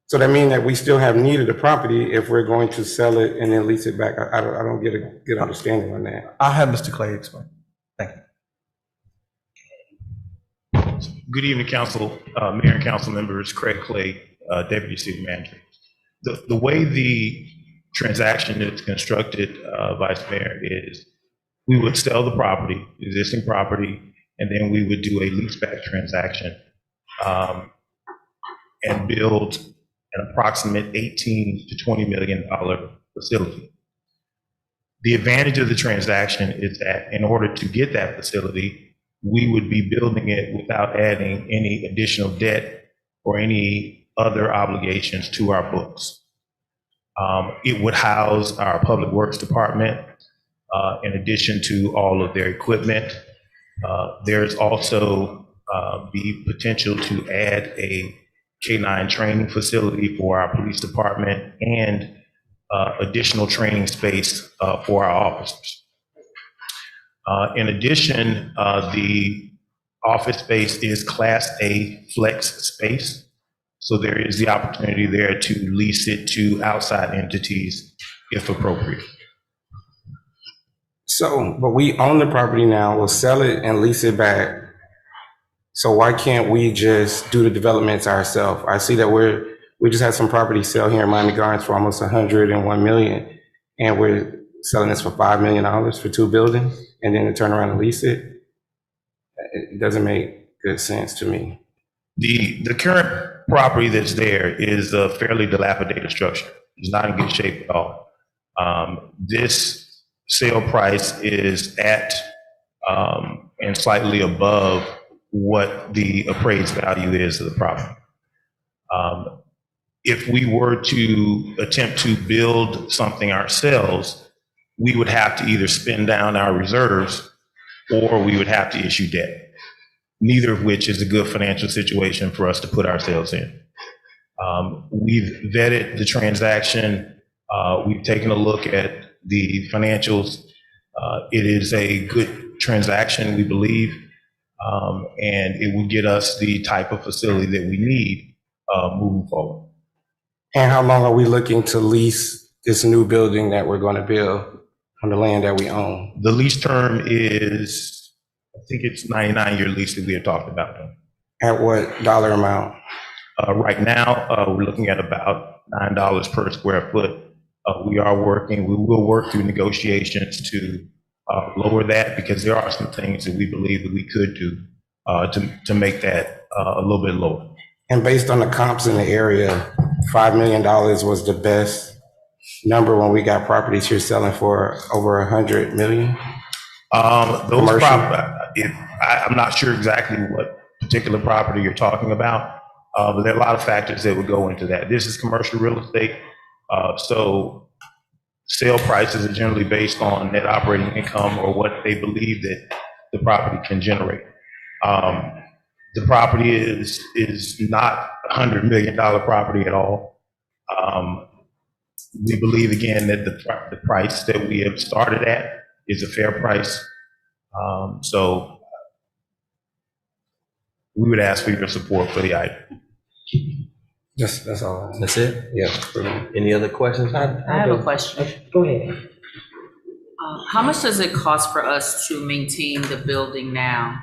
So that means that we still have need of the property if we're going to sell it and then lease it back? I don't get a good understanding on that. I'll have Mr. Clay explain. Thank you. Good evening, Council, Mayor and Council members. Craig Clay, Deputy City Manager. The way the transaction is constructed, Vice Mayor, is we would sell the property, existing property, and then we would do a leaseback transaction and build an approximate $18 to $20 million facility. The advantage of the transaction is that in order to get that facility, we would be building it without adding any additional debt or any other obligations to our books. It would house our Public Works Department in addition to all of their equipment. There's also the potential to add a K-9 training facility for our police department and additional training space for our officers. In addition, the office space is Class A flex space. So there is the opportunity there to lease it to outside entities if appropriate. So, but we own the property now, we'll sell it and lease it back. So why can't we just do the developments ourselves? I see that we just had some property sale here in Miami Gardens for almost 101 million, and we're selling this for $5 million for 2 buildings, and then to turn around and lease it. It doesn't make good sense to me. The current property that's there is a fairly dilapidated structure. It's not in good shape at all. This sale price is at and slightly above what the appraised value is of the property. If we were to attempt to build something ourselves, we would have to either spend down our reserves or we would have to issue debt, neither of which is a good financial situation for us to put ourselves in. We've vetted the transaction. We've taken a look at the financials. It is a good transaction, we believe, and it will get us the type of facility that we need moving forward. And how long are we looking to lease this new building that we're going to build on the land that we own? The lease term is, I think it's 99-year lease that we had talked about. At what dollar amount? Right now, we're looking at about $9 per square foot. We will work through negotiations to lower that, because there are some things that we believe that we could do to make that a little bit lower. And based on the comps in the area, $5 million was the best number when we got properties here selling for over 100 million? Those properties, I'm not sure exactly what particular property you're talking about, but there are a lot of factors that would go into that. This is commercial real estate, so sale prices are generally based on net operating income or what they believe that the property can generate. The property is not a $100 million property at all. We believe, again, that the price that we have started at is a fair price. So we would ask for your support for the item. That's all. That's it? Yeah. Any other questions? I have a question. Go ahead. How much does it cost for us to maintain the building now?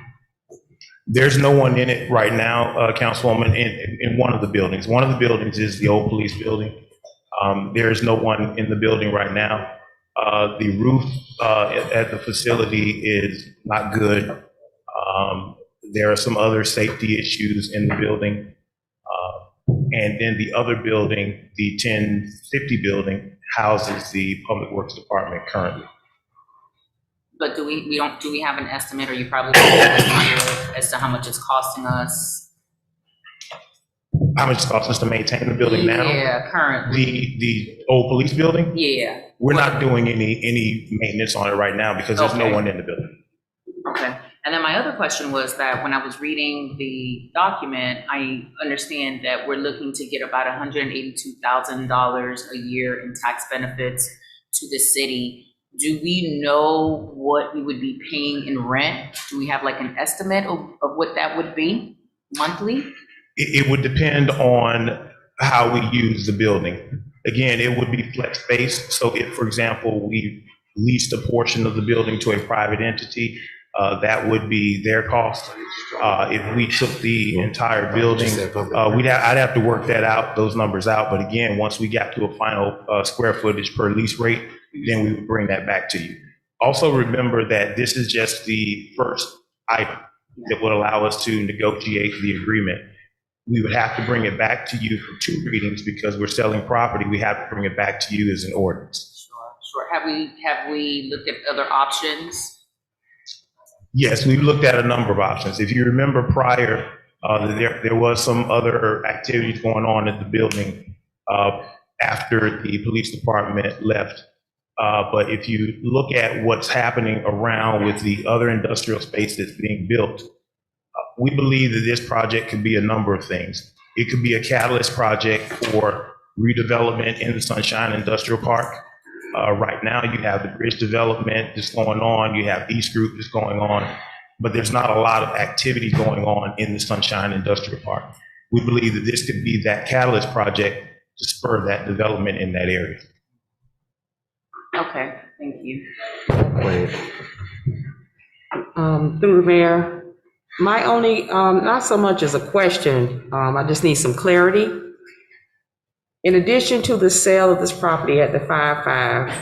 There's no one in it right now, Councilwoman, in one of the buildings. One of the buildings is the old police building. There is no one in the building right now. The roof at the facility is not good. There are some other safety issues in the building. And then the other building, the 1050 building, houses the Public Works Department currently. But do we have an estimate, or you probably have an idea as to how much it's costing us? How much it costs us to maintain the building now? Yeah, currently. The old police building? Yeah. We're not doing any maintenance on it right now because there's no Okay. one in the building. Okay. And then my other question was that when I was reading the document, I understand that we're looking to get about $182,000 a year in tax benefits to the city. Do we know what we would be paying in rent? Do we have like an estimate of what that would be monthly? It would depend on how we use the building. Again, it would be flex space. So if, for example, we leased a portion of the building to a private entity, that would be their cost. If we took the entire building, I'd have to work those numbers out. But again, once we got to a final square footage per lease rate, then we would bring that back to you. Also remember that this is just the first item that would allow us to negotiate the agreement. We would have to bring it back to you for 2 readings because we're selling property. We have to bring it back to you as an ordinance. Sure. Have we looked at other options? Yes, we've looked at a number of options. If you remember prior, there was some other activities going on at the building after the police department left. But if you look at what's happening around with the other industrial space that's being built, we believe that this project could be a number of things. It could be a catalyst project for redevelopment in the Sunshine Industrial Park. Right now, you have the bridge development that's going on. You have East Group that's going on, but there's not a lot of activity going on in the Sunshine Industrial Park. We believe that this could be that catalyst project to spur that development in that area. Okay, thank you. Through the mayor, my only, not so much as a question, I just need some clarity. In addition to the sale of this property at the 5-5,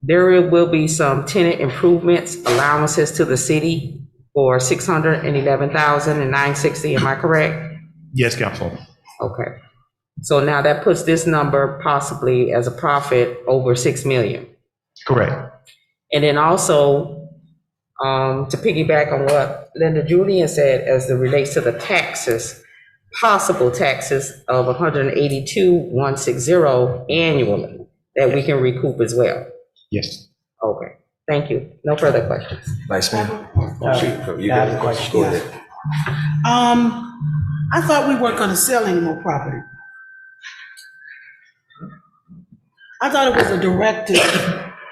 there will be some tenant improvements, allowances to the city for $611,960, am I correct? Yes, Councilwoman. Okay. So now that puts this number possibly as a profit over 6 million. Correct. And then also, to piggyback on what Linda Julian said as it relates to the taxes, possible taxes of 182,160 annually that we can recoup as well. Yes. Okay, thank you. No further questions. Vice Mayor? You I have got a a question. question? Go ahead. I thought we weren't gonna sell any more property. I thought it was a directive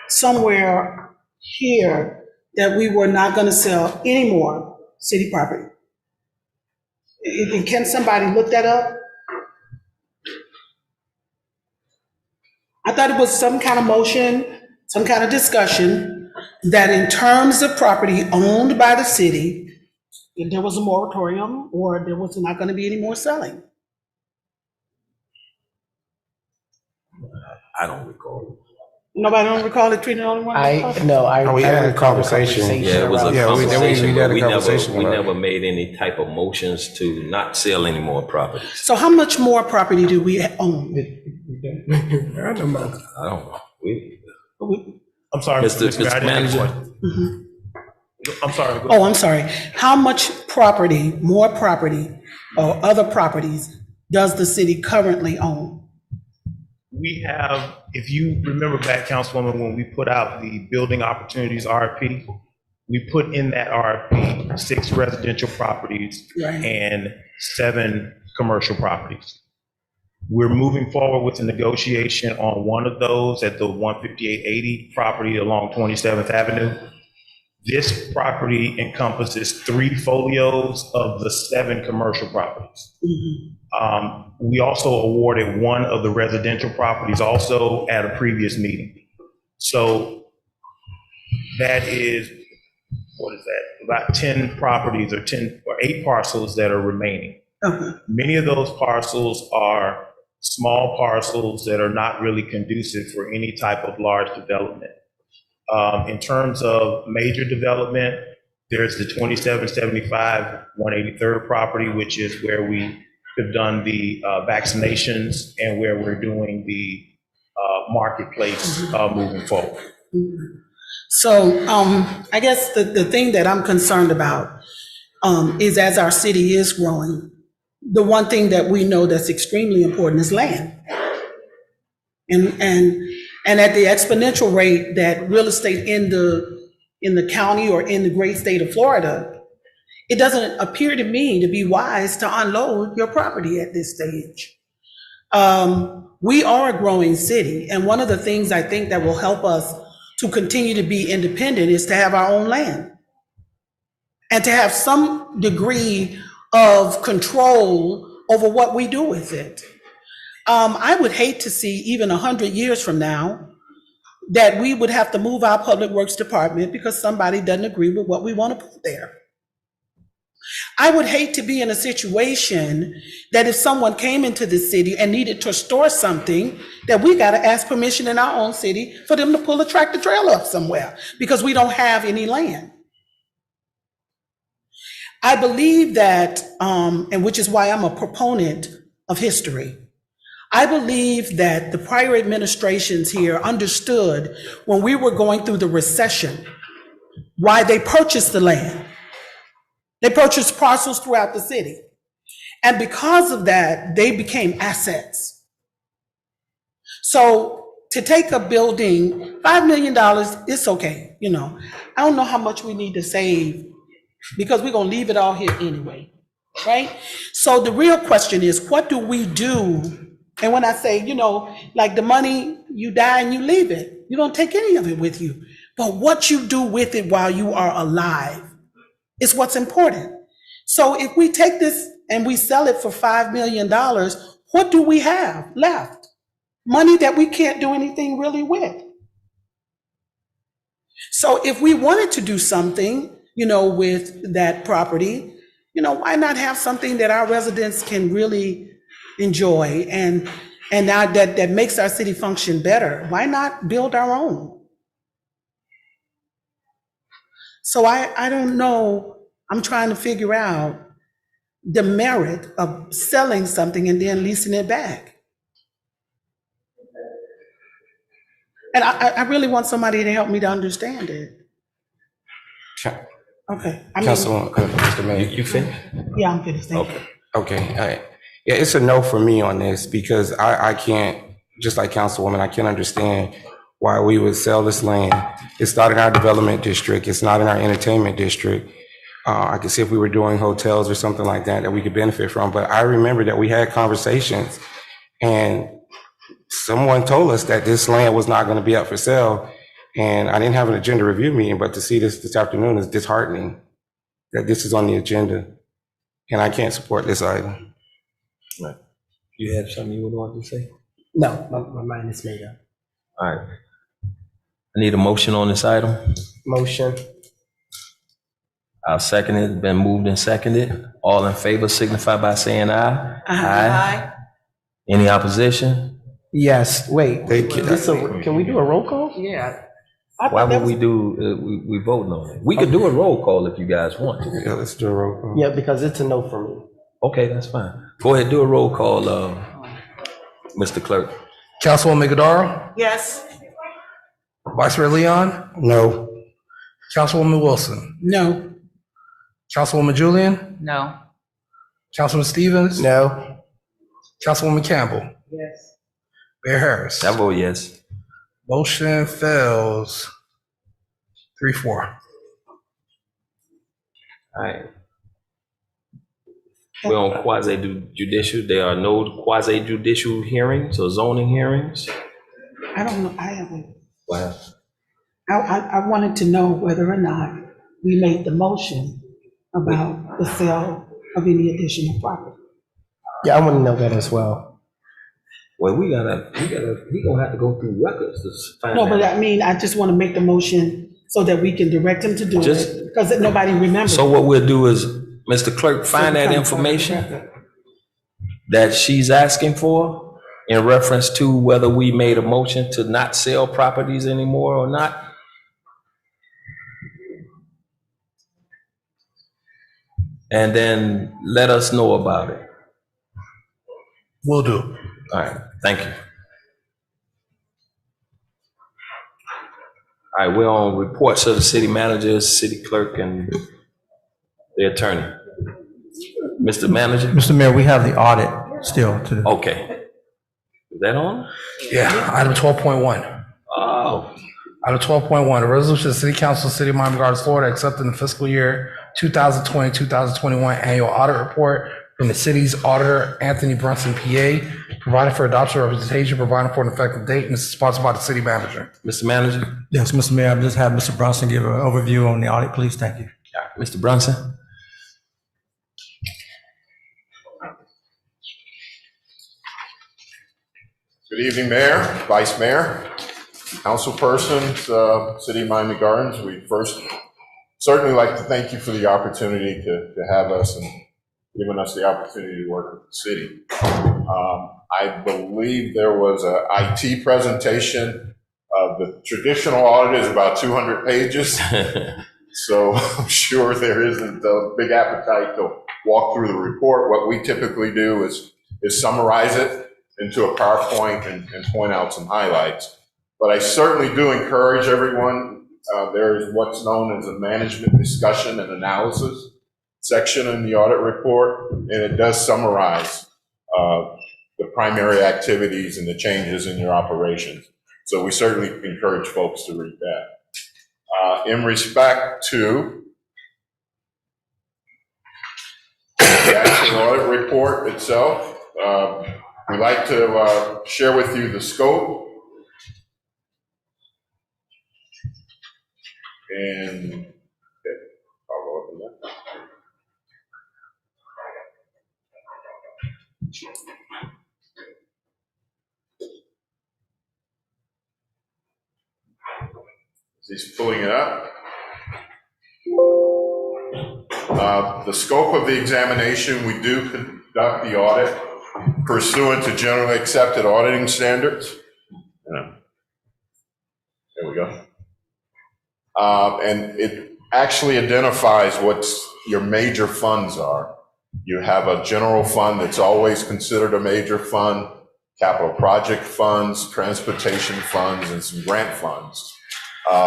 somewhere here that we were not gonna sell any more city property. Can somebody look that up? I thought it was some kind of motion, some kind of discussion, that in terms of property owned by the city, if there was a moratorium or there was not gonna be any more selling. I don't recall. Nobody don't recall it treating only one? We had a conversation. Yeah, it was a Yeah, we conversation, had but a we conversation never about it. made any type of motions to not sell any more properties. So how much more property do we own? I don't know. I'm sorry, Mr. Mr. Mayor, I didn't Manager? understand. I'm sorry. go Oh, I'm sorry. How much property, more property, or other properties does the city currently own? We have, if you remember back, Councilwoman, when we put out the building opportunities RFP, we put in that RFP 6 residential properties Right. and 7 commercial properties. We're moving forward with the negotiation on one of those at the 15880 property along 27th Avenue. This property encompasses 3 folios of the 7 commercial properties. We also awarded one of the residential properties also at a previous meeting. So that is, what is that? About 10 properties or 10 or 8 parcels that are remaining. Many of those parcels are small parcels that are not really conducive for any type of large development. In terms of major development, there's the 2775 183rd property, which is where we have done the vaccinations and where we're doing the marketplace moving forward. So I guess the thing that I'm concerned about is as our city is growing, the one thing that we know that's extremely important is land. And at the exponential rate that real estate in the county or in the great state of Florida, it doesn't appear to me to be wise to unload your property at this stage. We are a growing city, and one of the things I think that will help us to continue to be independent is to have our own land and to have some degree of control over what we do with it. I would hate to see even 100 years from now that we would have to move our public works department because somebody doesn't agree with what we want to put there. I would hate to be in a situation that if someone came into the city and needed to store something, that we got to ask permission in our own city for them to pull a tractor trailer up somewhere because we don't have any land. I believe that, and which is why I'm a proponent of history. I believe that the prior administrations here understood when we were going through the recession, why they purchased the land. They purchased parcels throughout the city. And because of that, they became assets. So to take a building, $5 million, it's okay. You know, I don't know how much we need to save because we're going to leave it all here anyway, right? So the real question is, what do we do? And when I say, you know, like the money, you die and you leave it. You don't take any of it with you. But what you do with it while you are alive is what's important. So if we take this and we sell it for $5 million, what do we have left? Money that we can't do anything really with. So if we wanted to do something, you know, with that property, you know, why not have something that our residents can really enjoy and now that makes our city function better? Why not build our own? So I don't know. I'm trying to figure out the merit of selling something and then leasing it back. And I really want somebody to help me to understand it. Okay. Councilwoman, Mr. Mayor. You finished? Yeah, I'm finished. Thank you. Okay, all right. Yeah, it's a no for me on this because I can't, just like Councilwoman, I can't understand why we would sell this land. It's not in our development district. It's not in our entertainment district. I could see if we were doing hotels or something like that we could benefit from. But I remember that we had conversations and someone told us that this land was not going to be up for sale. And I didn't have an agenda review meeting, but to see this afternoon is disheartening that this is on the agenda. And I can't support this item. Right. You have something you would want to say? No, my mind is made up. All right. I need a motion on this item. Motion. I'll second it. It's been moved and seconded. All in favor signify by saying aye. Aye. Any opposition? Yes, wait. Can we do a roll call? Yeah. Why would we do, we voting on it? We could do a roll call if you guys want to. Yeah, let's do a roll call. Yeah, because it's a no for me. Okay, that's fine. Go ahead, do a roll call, Mr. Clerk. Councilwoman Godaro? Yes. Vice Mayor Leon? No. Councilwoman Wilson? No. Councilwoman Julian? No. Councilman Stevens? No. Councilwoman Campbell? Yes. Mayor Harris? I vote yes. Motion fails 3-4. All right. We're on quasi judicial. There are no quasi judicial hearings or zoning hearings. I don't know. I haven't. Wow. I wanted to know whether or not we made the motion about the sale of any additional property. Yeah, I want to know that as well. Well, we gonna have to go through records to find No, out. but I mean, I just want to make the motion so that we can direct him to do it, because nobody remembers. So what we'll do is, Mr. Clerk, find that information that she's asking for in reference to whether we made a motion to not sell properties anymore or not. And then let us know about it. Will do. All right, thank you. All right, we're on reports of the city manager, city clerk, and the attorney. Mr. Manager? Mr. Mayor, we have the audit still to do. Okay. Is that on? Yeah, item 12.1. Oh. Item 12.1, a resolution of the City Council of the City of Miami Gardens, Florida, accepting the fiscal year 2020-2021 annual audit report from the city's auditor, Anthony Brunson, PA, providing for adoption representation, providing for an effective date, and this is sponsored by the city manager. Mr. Manager? Yes, Mr. Mayor, I'll just have Mr. Bronson give an overview on the audit, please. Thank you. Mr. Brunson? Good evening, Mayor, Vice Mayor, Councilpersons, City of Miami Gardens. We first certainly like to thank you for the opportunity to have us and giving us the opportunity to work with the city. I believe there was a IT presentation. The traditional audit is about 200 pages. So I'm sure there isn't a big appetite to walk through the report. What we typically do is summarize it into a PowerPoint and point out some highlights. But I certainly do encourage everyone, there is what's known as a management discussion and analysis section in the audit report, and it does summarize the primary activities and the changes in your operations. So we certainly encourage folks to read that. In respect to the actual audit report itself, we'd like to share with you the scope and I'll go up with that. He's pulling it up. The scope of the examination, we do conduct the audit pursuant to generally accepted auditing standards. There we go. And it actually identifies what your major funds are. You have a general fund that's always considered a major fund, capital project funds, transportation funds, and some grant funds.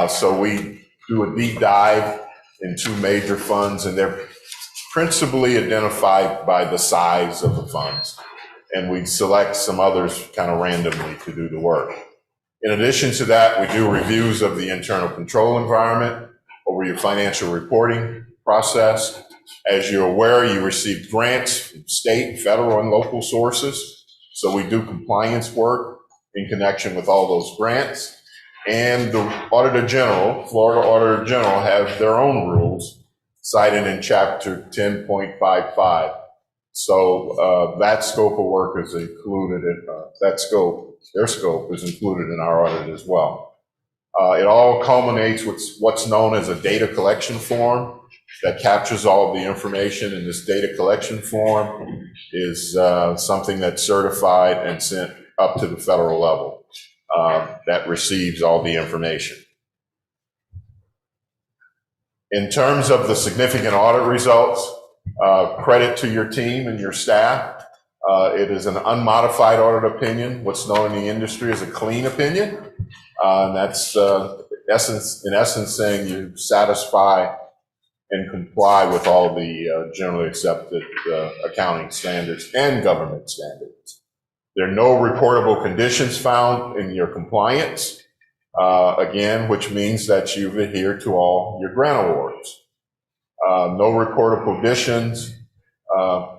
So we do a deep dive in two major funds, and they're principally identified by the size of the funds. And we select some others kind of randomly to do the work. In addition to that, we do reviews of the internal control environment over your financial reporting process. As you're aware, you receive grants from state, federal, and local sources. So we do compliance work in connection with all those grants. And the Auditor General, Florida Auditor General, have their own rules cited in Chapter 10.55. So that scope of work is included in their scope is included in our audit as well. It all culminates with what's known as a data collection form that captures all of the information, and this data collection form is something that's certified and sent up to the federal level that receives all the information. In terms of the significant audit results, credit to your team and your staff. It is an unmodified audit opinion, what's known in the industry as a clean opinion. And that's in essence saying you satisfy and comply with all the generally accepted accounting standards and government standards. There are no reportable conditions found in your compliance, again, which means that you've adhered to all your grant awards. No reportable conditions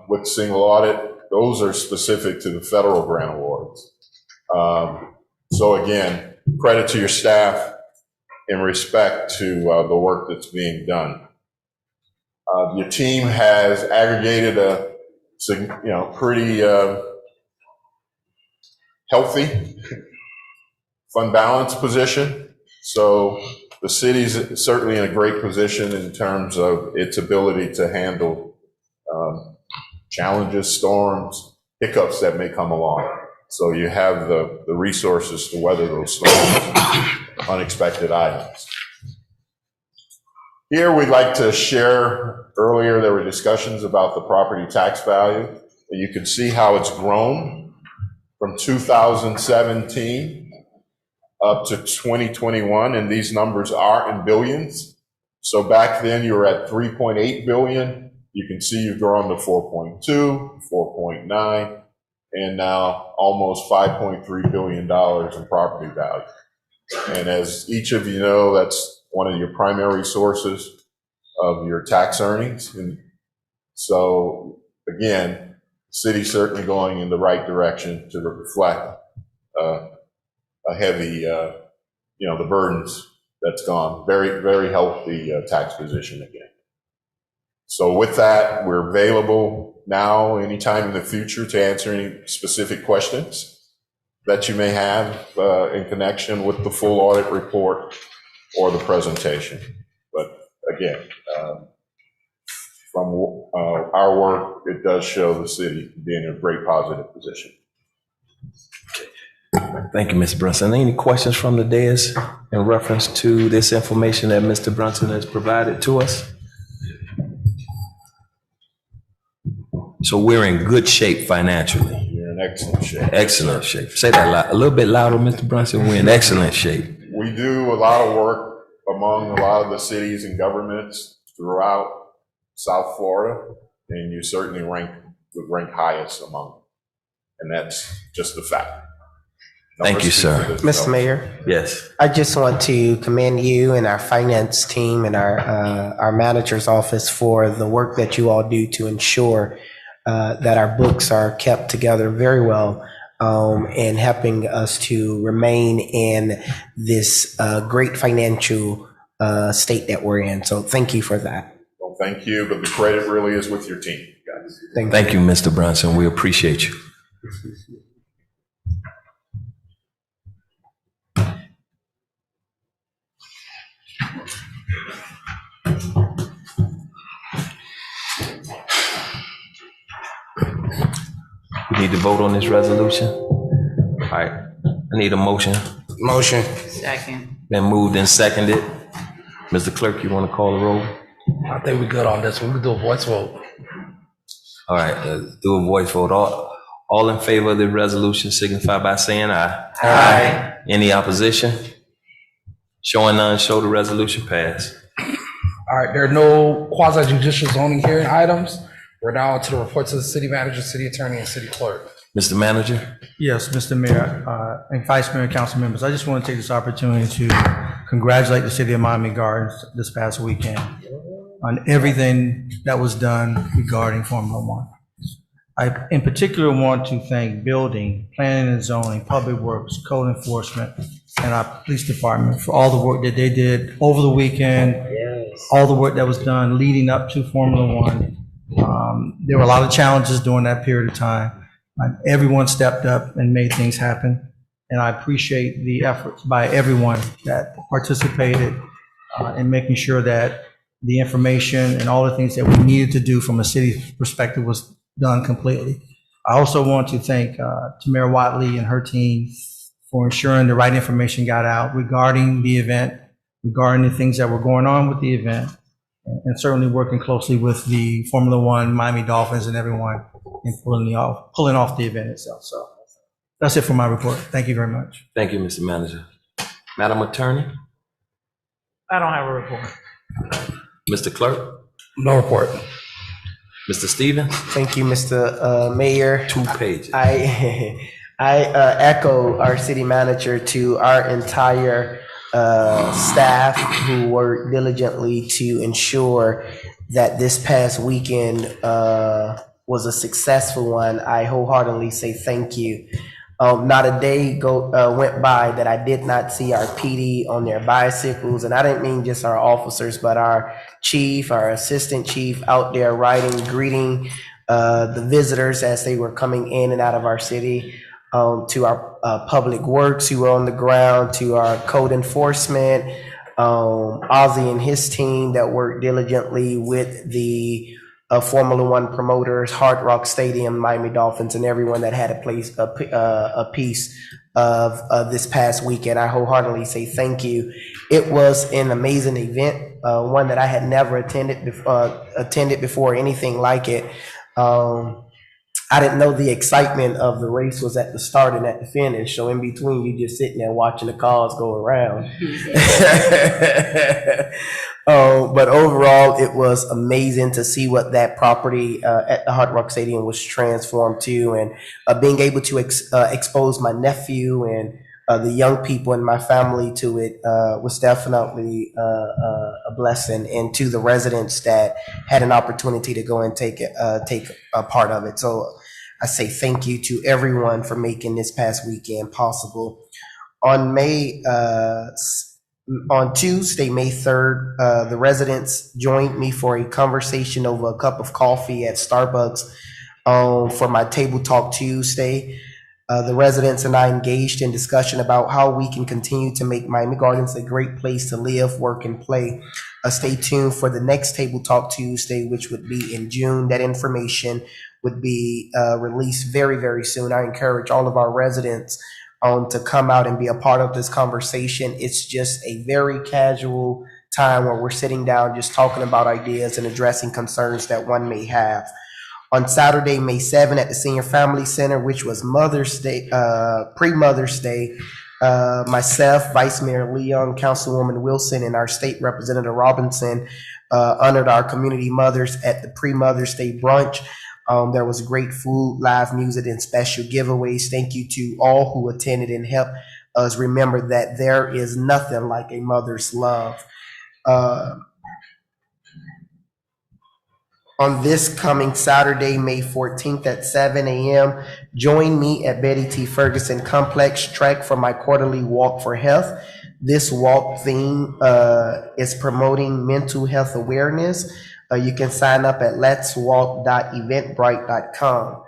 with single audit. Those are specific to the federal grant awards. So again, credit to your staff in respect to the work that's being done. Your team has aggregated a pretty healthy fund balance position. So the city's certainly in a great position in terms of its ability to handle challenges, storms, hiccups that may come along. So you have the resources to weather those storms, unexpected items. Here we'd like to share, earlier there were discussions about the property tax value, and you can see how it's grown from 2017 up to 2021, and these numbers are in billions. So back then you were at 3.8 billion. You can see you've grown to 4.2, 4.9, and now almost $5.3 billion in property value. And as each of you know, that's one of your primary sources of your tax earnings. And so again, the city's certainly going in the right direction to reflect a heavy, the burdens that's gone. Very, very healthy tax position again. So with that, we're available now, anytime in the future, to answer any specific questions that you may have in connection with the full audit report or the presentation. But again, from our work, it does show the city being in a great positive position. Thank you, Mr. Brunson. Any questions from the dais in reference to this information that Mr. Brunson has provided to us? So we're in good shape financially. You're in excellent shape. Excellent shape. Say that a little bit louder, Mr. Brunson. We're in excellent shape. We do a lot of work among a lot of the cities and governments throughout South Florida, and you certainly would rank highest among them. And that's just the fact. Thank you, sir. Mr. Mayor? Yes. I just want to commend you and our finance team and our manager's office for the work that you all do to ensure that our books are kept together very well, and helping us to remain in this great financial state that we're in. So thank you for that. Well, thank you, but the credit really is with your team, guys. Thank you, Mr. Brunson. We appreciate you. We need to vote on this resolution. All right, I need a motion. Motion. Second. Been moved and seconded. Mr. Clerk, you want to call the roll? I think we're good on this one. We can do a voice vote. All right, let's do a voice vote. All in favor of the resolution signify by saying aye. Aye. Any opposition? Showing none, show the resolution pass. All right, there are no quasi judicial zoning hearing items. We're now on to the reports of the city manager, city attorney, and city clerk. Mr. Manager? Yes, Mr. Mayor, and Vice Mayor and council members, I just want to take this opportunity to congratulate the city of Miami Gardens this past weekend on everything that was done regarding Formula One. I, in particular, want to thank building, planning and zoning, public works, code enforcement, and our police department for all the work that they did over the weekend, all the work that was done leading up to Formula One. There were a lot of challenges during that period of time. Everyone stepped up and made things happen. And I appreciate the efforts by everyone that participated in making sure that the information and all the things that we needed to do from a city perspective was done completely. I also want to thank Tamara Watley and her team for ensuring the right information got out regarding the event, regarding the things that were going on with the event, and certainly working closely with the Formula One, Miami Dolphins, and everyone in pulling off the event itself. So that's it for my report. Thank you very much. Thank you, Mr. Manager. Madam Attorney? I don't have a report. Mr. Clerk? No report. Mr. Stevens? Thank you, Mr. Mayor. 2 pages. I echo our city manager to our entire staff who worked diligently to ensure that this past weekend was a successful one. I wholeheartedly say thank you. Not a day went by that I did not see our PD on their bicycles, and I didn't mean just our officers, but our chief, our assistant chief out there riding, greeting the visitors as they were coming in and out of our city, to our public works who were on the ground, to our code enforcement, Ozzy and his team that worked diligently with the Formula One promoters, Hard Rock Stadium, Miami Dolphins, and everyone that had a piece of this past weekend. I wholeheartedly say thank you. It was an amazing event, one that I had never attended before, anything like it. I didn't know the excitement of the race was at the start and at the finish. So in between, you just sitting there watching the cars go around. But overall, it was amazing to see what that property at the Hard Rock Stadium was transformed to, and being able to expose my nephew and the young people in my family to it was definitely a blessing, and to the residents that had an opportunity to go and take a part of it. So I say thank you to everyone for making this past weekend possible. On on Tuesday, May 3rd, the residents joined me for a conversation over a cup of coffee at Starbucks for my Table Talk Tuesday. The residents and I engaged in discussion about how we can continue to make Miami Gardens a great place to live, work, and play. Stay tuned for the next Table Talk Tuesday, which would be in June. That information would be released very, very soon. I encourage all of our residents to come out and be a part of this conversation. It's just a very casual time where we're sitting down, just talking about ideas and addressing concerns that one may have. On Saturday, May 7th at the Senior Family Center, which was Mother's Day, pre-Mother's Day, myself, Vice Mayor Leon, Councilwoman Wilson, and our State Representative Robinson honored our community mothers at the pre-Mother's Day brunch. There was great food, live music, and special giveaways. Thank you to all who attended and helped us remember that there is nothing like a mother's love. On this coming Saturday, May 14th at 7 a.m., join me at Betty T. Ferguson Complex Trek for my quarterly Walk for Health. This walk theme is promoting mental health awareness. You can sign up at letswalk.eventbrite.com.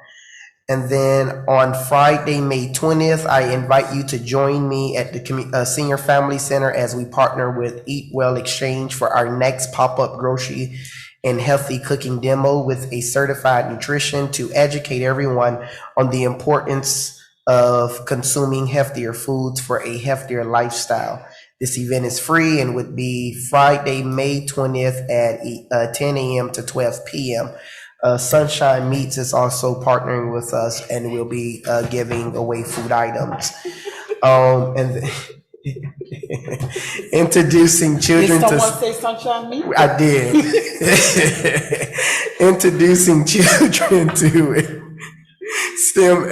And then on Friday, May 20th, I invite you to join me at the Senior Family Center as we partner with Eat Well Exchange for our next pop-up grocery and healthy cooking demo with a certified nutrition to educate everyone on the importance of consuming healthier foods for a healthier lifestyle. This event is free and would be Friday, May 20th at 10 a.m. to 12 p.m. Sunshine Meats is also partnering with us and will be giving away food items. Introducing children Did someone say Sunshine Meat? I did. Introducing children to STEM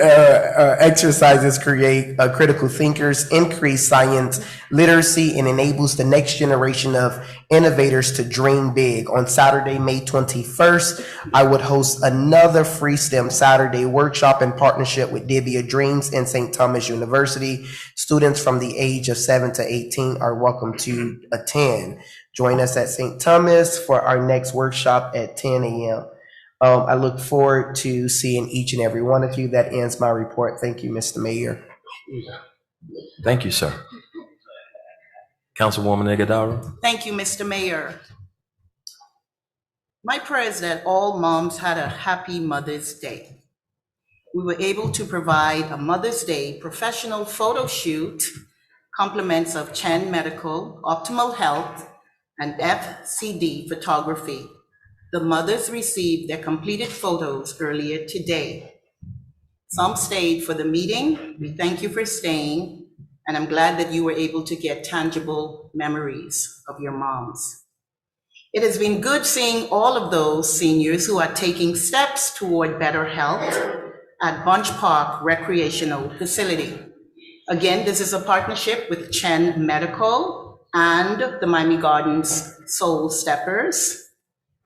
exercises create critical thinkers, increase science literacy, and enables the next generation of innovators to dream big. On Saturday, May 21st, I would host another free STEM Saturday workshop in partnership with Dibia Dreams and St. Thomas University. Students from the age of 7 to 18 are welcome to attend. Join us at St. Thomas for our next workshop at 10 a.m. I look forward to seeing each and every one of you. That ends my report. Thank you, Mr. Mayor. Thank you, sir. Councilwoman Iguodaro. Thank you, Mr. Mayor. My prayer is that all moms had a happy Mother's Day. We were able to provide a Mother's Day professional photo shoot, compliments of Chen Medical, Optimal Health, and FCD Photography. The mothers received their completed photos earlier today. Some stayed for the meeting. We thank you for staying, and I'm glad that you were able to get tangible memories of your moms. It has been good seeing all of those seniors who are taking steps toward better health at Bunch Park Recreational Facility. Again, this is a partnership with Chen Medical and the Miami Gardens Soul Steppers.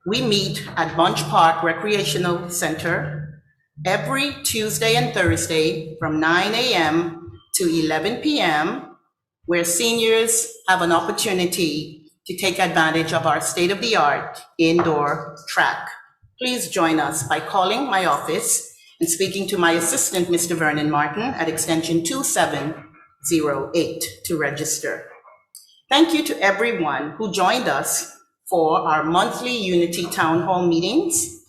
We meet at Bunch Park Recreational Center every Tuesday and Thursday from 9 a.m. to 11 p.m., where seniors have an opportunity to take advantage of our state-of-the-art indoor track. Please join us by calling my office and speaking to my assistant, Mr. Vernon Martin, at extension 2708 to register. Thank you to everyone who joined us for our monthly Unity Town Hall meetings.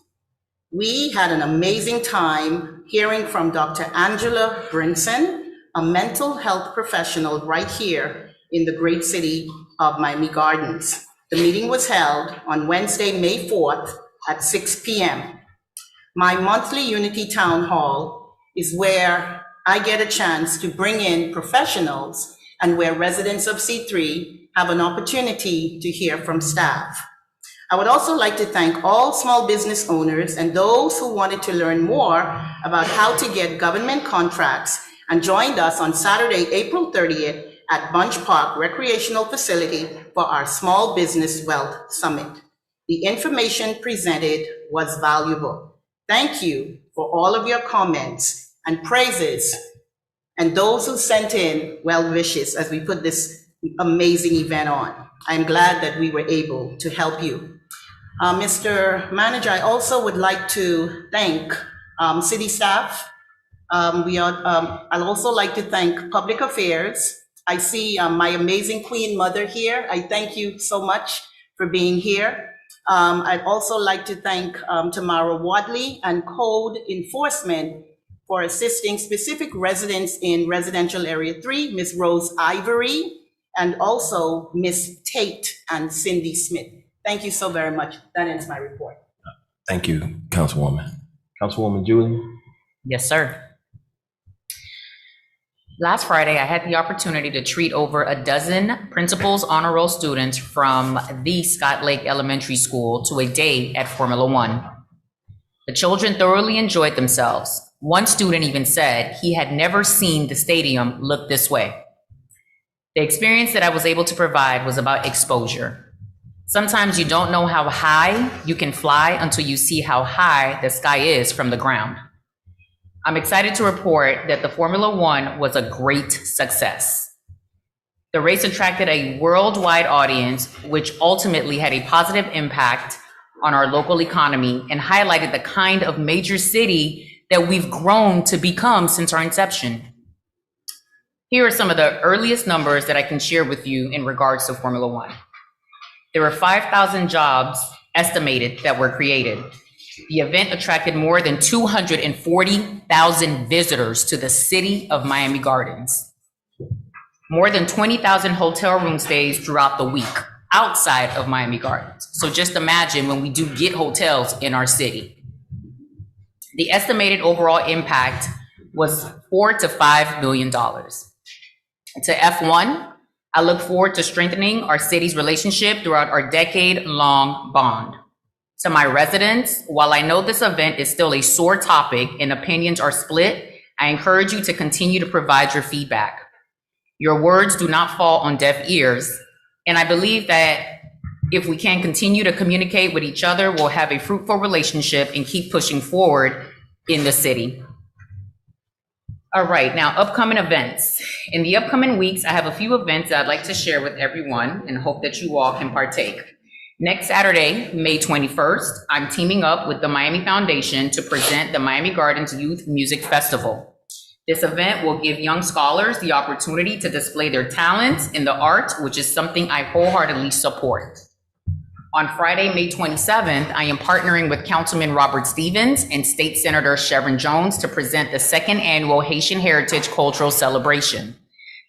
We had an amazing time hearing from Dr. Angela Brinson, a mental health professional right here in the great city of Miami Gardens. The meeting was held on Wednesday, May 4th at 6 p.m. My monthly Unity Town Hall is where I get a chance to bring in professionals and where residents of C3 have an opportunity to hear from staff. I would also like to thank all small business owners and those who wanted to learn more about how to get government contracts and joined us on Saturday, April 30th at Bunch Park Recreational Facility for our Small Business Wealth Summit. The information presented was valuable. Thank you for all of your comments and praises and those who sent in well wishes as we put this amazing event on. I'm glad that we were able to help you. Mr. Manager, I also would like to thank city staff. I'd also like to thank Public Affairs. I see my amazing Queen Mother here. I thank you so much for being here. I'd also like to thank Tamara Wadley and Code Enforcement for assisting specific residents in Residential Area 3, Ms. Rose Ivory, and also Ms. Tate and Cindy Smith. Thank you so very much. That ends my report. Thank you, Councilwoman. Councilwoman Julie? Yes, sir. Last Friday, I had the opportunity to treat over a dozen principals honor roll students from the Scott Lake Elementary School to a day at Formula One. The children thoroughly enjoyed themselves. One student even said he had never seen the stadium look this way. The experience that I was able to provide was about exposure. Sometimes you don't know how high you can fly until you see how high the sky is from the ground. I'm excited to report that the Formula One was a great success. The race attracted a worldwide audience, which ultimately had a positive impact on our local economy and highlighted the kind of major city that we've grown to become since our inception. Here are some of the earliest numbers that I can share with you in regards to Formula One. There were 5,000 jobs estimated that were created. The event attracted more than 240,000 visitors to the city of Miami Gardens. More than 20,000 hotel room stays throughout the week outside of Miami Gardens. So just imagine when we do get hotels in our city. The estimated overall impact was $4 to $5 million. To F1, I look forward to strengthening our city's relationship throughout our decade-long bond. To my residents, while I know this event is still a sore topic and opinions are split, I encourage you to continue to provide your feedback. Your words do not fall on deaf ears, and I believe that if we can continue to communicate with each other, we'll have a fruitful relationship and keep pushing forward in the city. All right, now upcoming events. In the upcoming weeks, I have a few events that I'd like to share with everyone and hope that you all can partake. Next Saturday, May 21st, I'm teaming up with the Miami Foundation to present the Miami Gardens Youth Music Festival. This event will give young scholars the opportunity to display their talents in the arts, which is something I wholeheartedly support. On Friday, May 27th, I am partnering with Councilman Robert Stevens and State Senator Sharon Jones to present the second annual Haitian Heritage Cultural Celebration.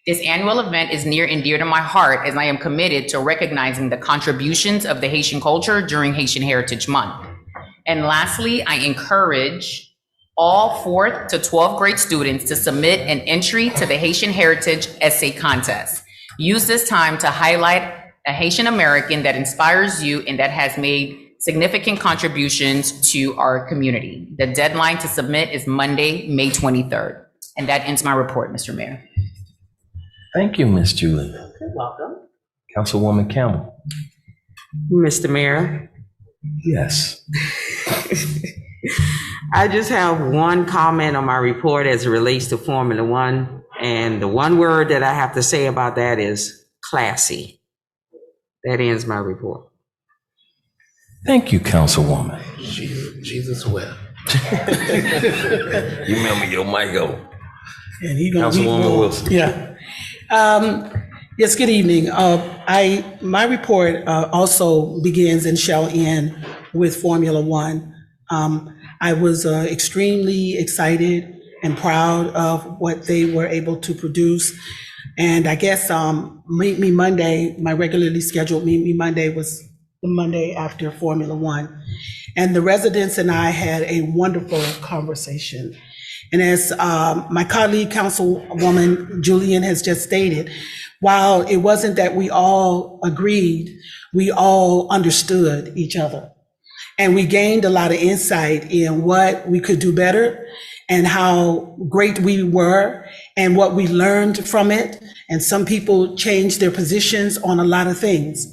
This annual event is near and dear to my heart as I am committed to recognizing the contributions of the Haitian culture during Haitian Heritage Month. And lastly, I encourage all 4th to 12th grade students to submit an entry to the Haitian Heritage Essay Contest. Use this time to highlight a Haitian American that inspires you and that has made significant contributions to our community. The deadline to submit is Monday, May 23rd. And that ends my report, Mr. Mayor. Thank you, Ms. Julie. You're welcome. Councilwoman Campbell? Mr. Mayor? Yes. I just have one comment on my report as it relates to Formula One. And the one word that I have to say about that is classy. That ends my report. Thank you, Councilwoman. Jesus wept. You remember your mic go. And he gonna Councilwoman Wilson. Yeah. Yes, good evening. My report also begins and shall end with Formula One. I was extremely excited and proud of what they were able to produce. And I guess Meet Me Monday, my regularly scheduled Meet Me Monday was the Monday after Formula One. And the residents and I had a wonderful conversation. And as my colleague, Councilwoman Julian has just stated, while it wasn't that we all agreed, we all understood each other. And we gained a lot of insight in what we could do better and how great we were and what we learned from it. And some people changed their positions on a lot of things.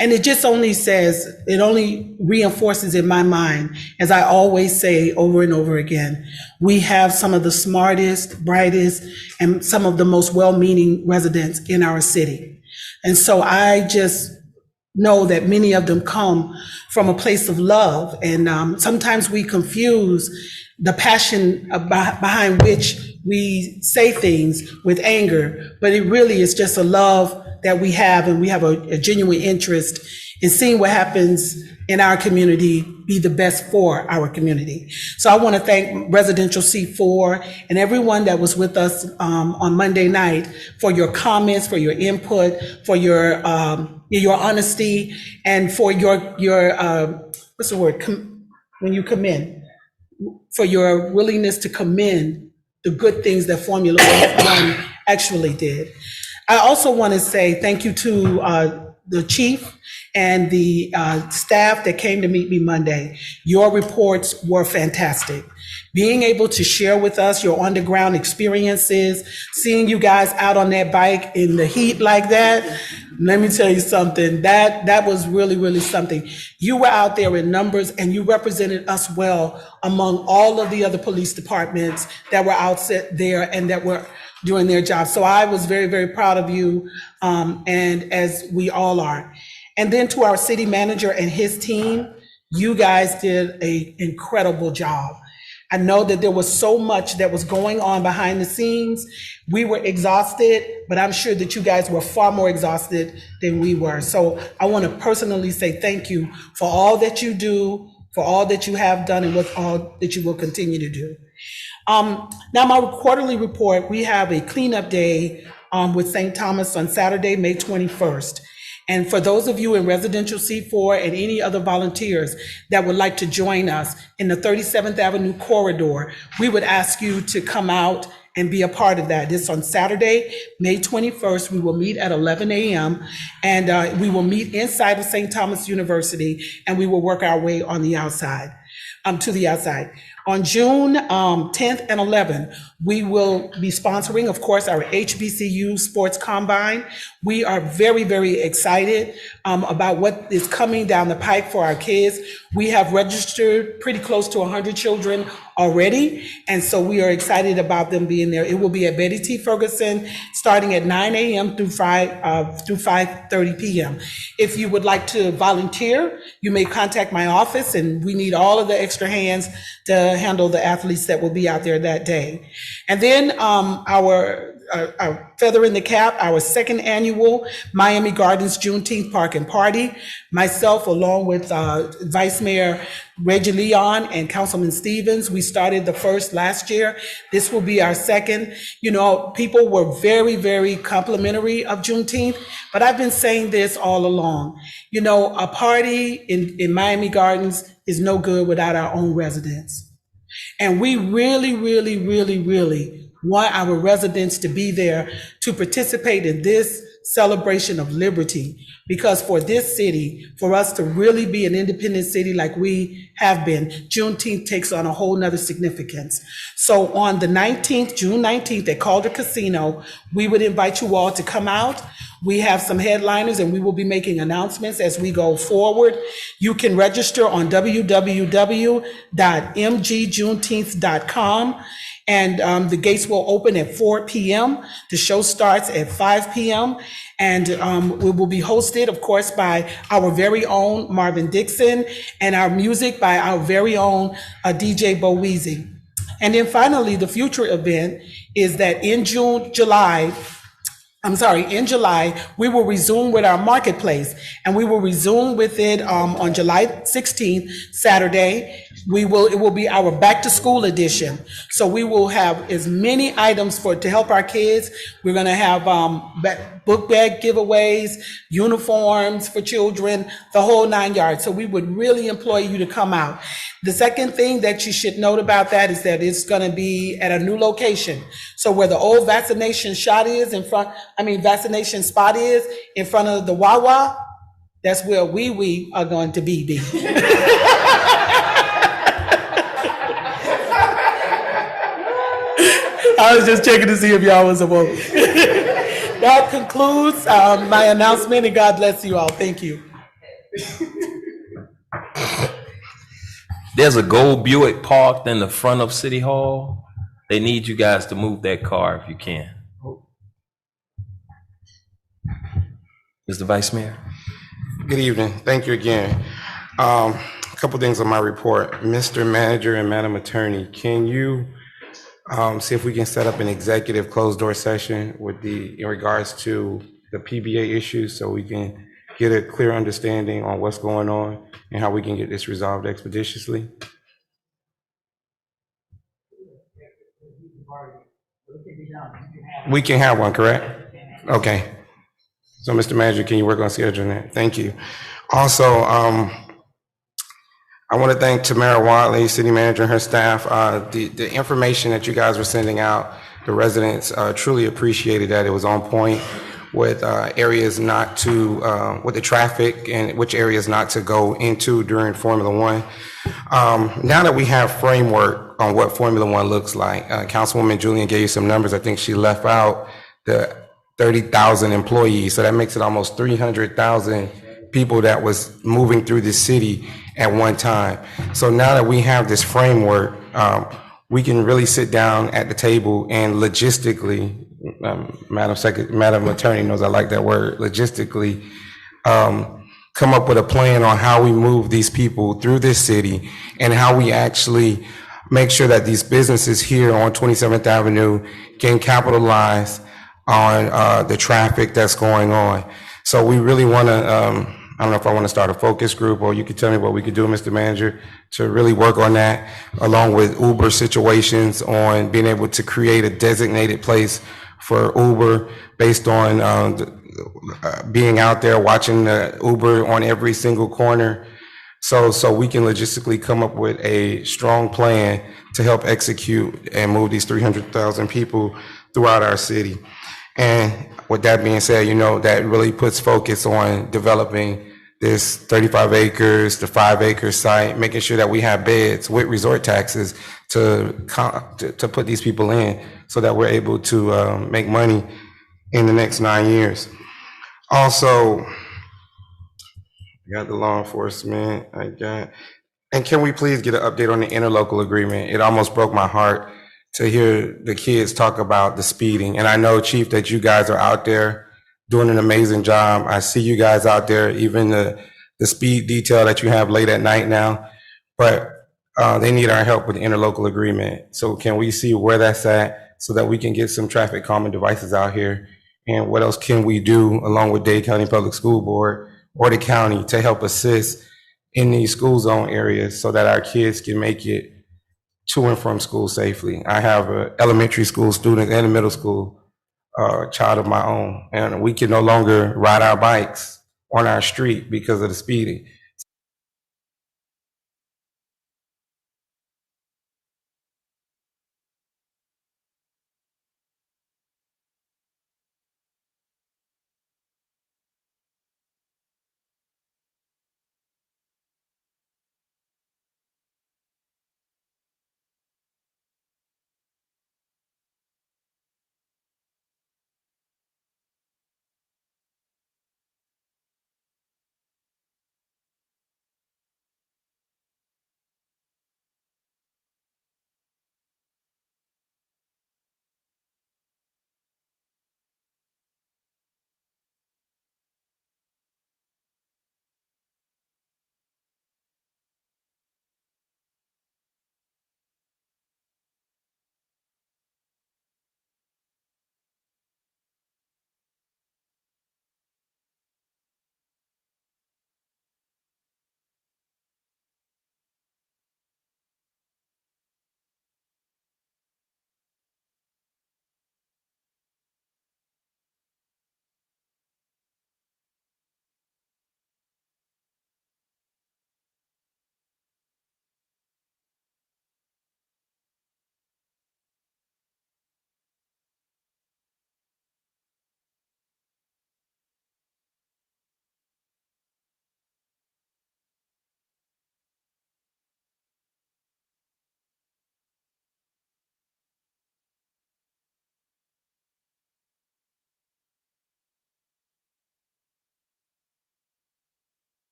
And it just only says, it only reinforces in my mind, as I always say over and over again, we have some of the smartest, brightest, and some of the most well-meaning residents in our city. And so I just know that many of them come from a place of love. And sometimes we confuse the passion behind which we say things with anger, but it really is just a love that we have, and we have a genuine interest in seeing what happens in our community be the best for our community. So I want to thank Residential C4 and everyone that was with us on Monday night for your comments, for your input, for your honesty, and for your what's the word, when you commend, for your willingness to commend the good things that Formula One actually did. I also want to say thank you to the chief and the staff that came to meet me Monday. Your reports were fantastic. Being able to share with us your on-the-ground experiences, seeing you guys out on that bike in the heat like that, let me tell you something, that was really, really something. You were out there in numbers and you represented us well among all of the other police departments that were out there and that were doing their job. So I was very, very proud of you, and as we all are. And then to our city manager and his team, you guys did an incredible job. I know that there was so much that was going on behind the scenes. We were exhausted, but I'm sure that you guys were far more exhausted than we were. So I want to personally say thank you for all that you do, for all that you have done, and what all that you will continue to do. Now, my quarterly report, we have a cleanup day with St. Thomas on Saturday, May 21st. And for those of you in Residential C4 and any other volunteers that would like to join us in the 37th Avenue corridor, we would ask you to come out and be a part of that. This on Saturday, May 21st. We will meet at 11 a.m. and we will meet inside of St. Thomas University, and we will work our way on the outside, to the outside. On June 10th and 11th, we will be sponsoring, of course, our HBCU Sports Combine. We are very, very excited about what is coming down the pike for our kids. We have registered pretty close to 100 children already, and so we are excited about them being there. It will be at Betty T. Ferguson, starting at 9 a.m. through 5:30 p.m. If you would like to volunteer, you may contact my office, and we need all of the extra hands to handle the athletes that will be out there that day. And then our feather in the cap, our second annual Miami Gardens Juneteenth Park and Party. Myself, along with Vice Mayor Reggie Leon and Councilman Stevens, we started the first last year. This will be our second. You know, people were very, very complimentary of Juneteenth, but I've been saying this all along. You know, a party in Miami Gardens is no good without our own residents. And we really, really, really, really want our residents to be there to participate in this celebration of liberty, because for this city, for us to really be an independent city like we have been, Juneteenth takes on a whole nother significance. So on the 19th, June 19th at Calder Casino, we would invite you all to come out. We have some headliners and we will be making announcements as we go forward. You can register on www.mgjuneteenth.com. And the gates will open at 4 p.m. The show starts at 5 p.m. And we will be hosted, of course, by our very own Marvin Dixon, and our music by our very own DJ Bo Weezy. And then finally, the future event is that in July, we will resume with our marketplace, and we will resume with it on July 16th, Saturday. it will be our back to school edition. So we will have as many items to help our kids. We're gonna have, book bag giveaways, uniforms for children, the whole 9 yards. So we would really implore you to come out. The second thing that you should note about that is that it's gonna be at a new location. So where the old vaccination spot is in front of the Wawa, that's where we are going to be. I was just checking to see if y'all was awoke. That concludes my announcement, and God bless you all. Thank you. There's a gold Buick parked in the front of City Hall. They need you guys to move that car if you can. Mr. Vice Mayor. Good evening. Thank you again. A couple things on my report. Mr. Manager and Madam Attorney, can you see if we can set up an executive closed door session in regards to the PBA issues so we can get a clear understanding on what's going on and how we can get this resolved expeditiously? We can have one, correct? Okay. So, Mr. Manager, can you work on scheduling that? Thank you. Also, I want to thank Tamara Watley, City Manager, and her staff. The information that you guys were sending out, the residents truly appreciated that. It was on point with areas not to, with the traffic and which areas not to go into during Formula One. Now that we have framework on what Formula One looks like, Councilwoman Julian gave you some numbers. I think she left out the 30,000 employees, so that makes it almost 300,000 people that was moving through the city at one time. So now that we have this framework, we can really sit down at the table and logistically, Madam Attorney knows I like that word, logistically, come up with a plan on how we move these people through this city and how we actually make sure that these businesses here on 27th Avenue can capitalize on the traffic that's going on. So we really want to, I don't know if I want to start a focus group, or you could tell me what we could do, Mr. Manager, to really work on that, along with Uber situations, on being able to create a designated place for Uber based on being out there watching the Uber on every single corner. So we can logistically come up with a strong plan to help execute and move these 300,000 people throughout our city. And with that being said, you know, that really puts focus on developing this 35 acres to 5 acre site, making sure that we have beds with resort taxes to put these people in so that we're able to make money in the next 9 years. Also, I got the law enforcement, and can we please get an update on the interlocal agreement? It almost broke my heart to hear the kids talk about the speeding. And I know, Chief, that you guys are out there doing an amazing job. I see you guys out there, even the speed detail that you have late at night now. But they need our help with the interlocal agreement. So can we see where that's at so that we can get some traffic calming devices out here? And what else can we do along with Dade County Public School Board or the county to help assist in these school zone areas so that our kids can make it to and from school safely? I have an elementary school student and a middle school child of my own, and we can no longer ride our bikes on our street because of the speeding.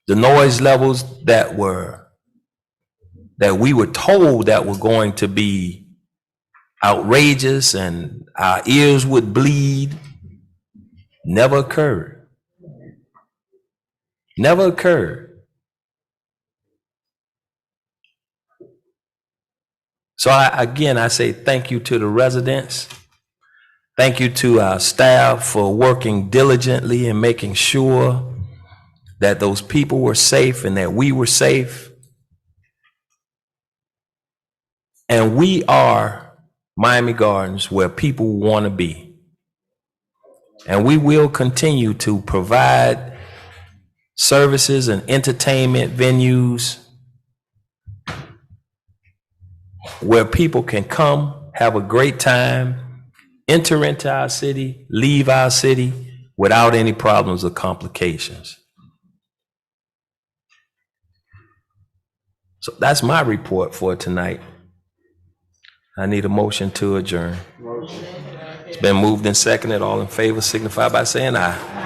the noise levels that we were told that were going to be outrageous and our ears would bleed never occurred. Never occurred. So I say thank you to the residents. Thank you to our staff for working diligently and making sure that those people were safe and that we were safe. And we are Miami Gardens, where people want to be. And we will continue to provide services and entertainment venues where people can come, have a great time, enter into our city, leave our city without any problems or complications. So that's my report for tonight. I need a motion to adjourn. It's been moved and seconded. All in favor signify by saying aye.